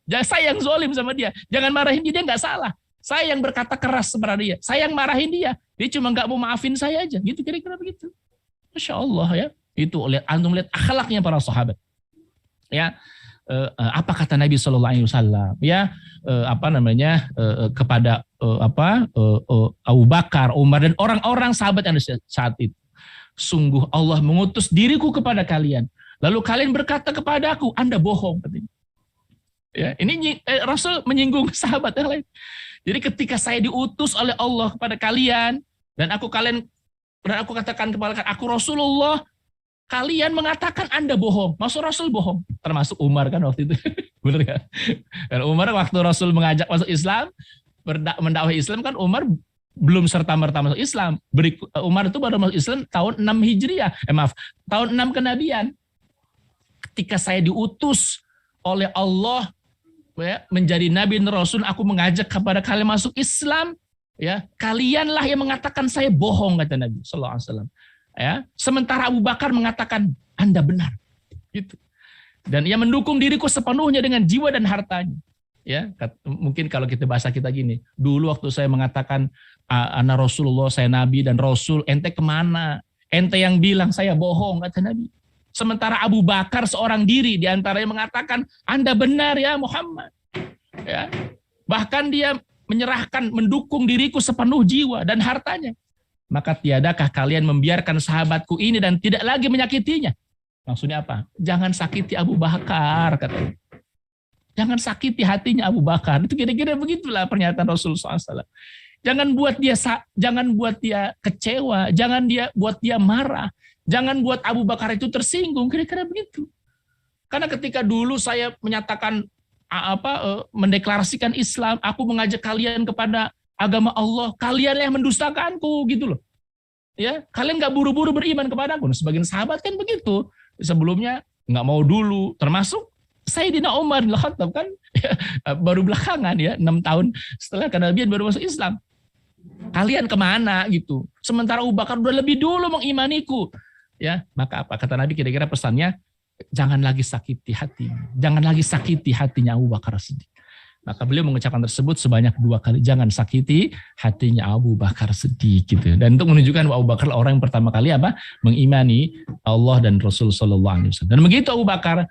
Jangan saya yang zalim sama dia. Jangan marahin dia nggak salah. Saya yang berkata keras kepada dia. Saya yang marahin dia. Dia cuma nggak mau maafin saya aja. Gitu kira-kira begitu. Masya Allah ya. Itu antum lihat akhlaknya para sahabat. Ya, apa kata Nabi Shallallahu Alaihi Wasallam? Ya, kepada Abu Bakar, Umar dan orang-orang sahabat yang ada saat itu. Sungguh Allah mengutus diriku kepada kalian. Lalu kalian berkata kepadaku, Anda bohong. Katanya. Ya, ini Rasul menyinggung sahabat yang lain. Jadi ketika saya diutus oleh Allah kepada kalian dan aku katakan kepada kalian, aku Rasulullah. Kalian mengatakan Anda bohong. Maksud Rasul bohong. Termasuk Umar kan waktu itu. Benar kan? Dan Umar waktu Rasul mengajak masuk Islam, mendakwahi Islam kan Umar belum serta-merta masuk Islam. Umar itu baru masuk Islam tahun 6 Hijriah. Tahun 6 kenabian. Ketika saya diutus oleh Allah ya, menjadi nabi dan rasul, aku mengajak kepada kalian masuk Islam, ya, kalianlah yang mengatakan saya bohong, kata Nabi sallallahu alaihi wasallam. Ya, sementara Abu Bakar mengatakan Anda benar. Gitu. Dan ia mendukung diriku sepenuhnya dengan jiwa dan hartanya. Ya, mungkin kalau kita bahasa kita gini, dulu waktu saya mengatakan ana Rasulullah, saya nabi dan rasul, ente kemana? Ente yang bilang saya bohong, kata Nabi. Sementara Abu Bakar seorang diri di antara yang mengatakan Anda benar ya Muhammad. Ya. Bahkan dia menyerahkan, mendukung diriku sepenuh jiwa dan hartanya. Maka tiadakah kalian membiarkan sahabatku ini dan tidak lagi menyakitinya? Maksudnya apa? Jangan sakiti Abu Bakar, katanya. Jangan sakiti hatinya Abu Bakar. Itu kira-kira begitulah pernyataan Rasulullah SAW. Jangan buat dia kecewa, jangan buat dia marah. Jangan buat Abu Bakar itu tersinggung, kira-kira begitu. Karena ketika dulu saya menyatakan mendeklarasikan Islam, aku mengajak kalian kepada agama Allah, kalian yang mendustakanku gitu loh. Ya, kalian nggak buru-buru beriman kepadaku. Nah, sebagian sahabat kan begitu. Sebelumnya nggak mau dulu, termasuk Sayyidina Umar bin Khattab kan baru belakangan ya, 6 tahun setelah kenabian baru masuk Islam. Kalian kemana gitu? Sementara Abu Bakar udah lebih dulu mengimaniku. Ya, maka apa kata Nabi, kira-kira pesannya, jangan lagi sakiti hatinya. Jangan lagi sakiti hatinya Abu Bakar Siddiq. Maka beliau mengucapkan tersebut sebanyak 2 kali, jangan sakiti hatinya Abu Bakar Siddiq gitu. Dan untuk menunjukkan bahwa Abu Bakar orang yang pertama kali mengimani Allah dan Rasul sallallahu alaihi wasallam. Dan begitu Abu Bakar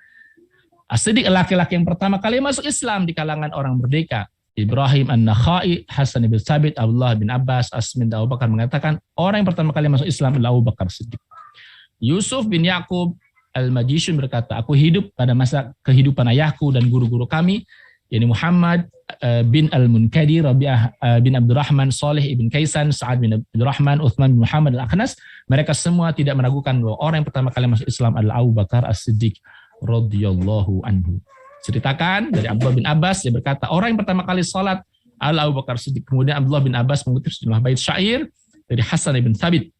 As-Siddiq, laki-laki yang pertama kali masuk Islam di kalangan orang merdeka. Ibrahim An-Nakhai, Hasan bin Thabit, Abdullah bin Abbas, Asmin dan Abu Bakar mengatakan orang yang pertama kali masuk Islam adalah Abu Bakar Siddiq. Yusuf bin Yaqub Al-Majishun berkata, aku hidup pada masa kehidupan ayahku dan guru-guru kami, yakni Muhammad bin Al-Munkadir, Rabi'ah bin Abdurrahman, Salih ibn Kaisan, Sa'ad bin Abdurrahman, Uthman bin Muhammad Al-Akhnas. Mereka semua tidak meragukan bahwa orang yang pertama kali masuk Islam adalah Abu Bakar As-Siddiq radhiyallahu anhu. Ceritakan dari Abdullah bin Abbas, dia berkata, orang yang pertama kali salat adalah Abu Bakar Siddiq. Kemudian Abdullah bin Abbas mengutip sejumlah bait syair dari Hasan bin Thabit.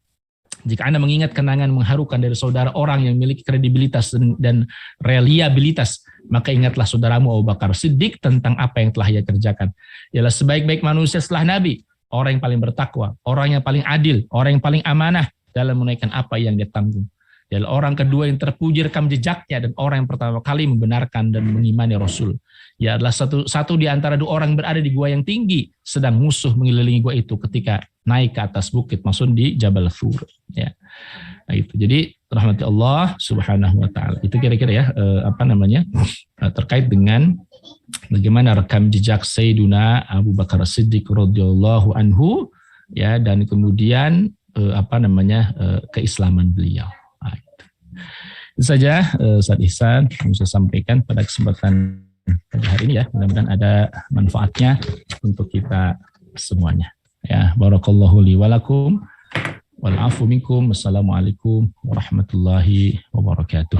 Jika Anda mengingat kenangan mengharukan dari saudara orang yang memiliki kredibilitas dan reliabilitas, maka ingatlah saudaramu Abu Bakar Siddiq tentang apa yang telah ia kerjakan. Ialah sebaik-baik manusia setelah Nabi, orang yang paling bertakwa, orang yang paling adil, orang yang paling amanah dalam menunaikan apa yang dia tanggung. Ialah orang kedua yang terpuji rekam jejaknya dan orang yang pertama kali membenarkan dan mengimani Rasul. Ia adalah satu di antara 2 orang yang berada di gua yang tinggi, sedang musuh mengelilingi gua itu ketika naik ke atas bukit, maksud di Jabal Thur. Ya, nah, itu. Jadi rahmati Allah Subhanahu Wa Taala. Itu kira-kira ya terkait dengan bagaimana rekam jejak Sayyiduna Abu Bakar Siddiq radhiyallahu anhu, ya, dan kemudian keislaman beliau. Nah, itu saja Ustaz Ihsan yang saya sampaikan pada kesempatan pada hari ini ya. Mudah-mudahan ada manfaatnya untuk kita semuanya. Ya, barakallahu li wa lakum wal afu minkum. Wassalamualaikum warahmatullahi wabarakatuh.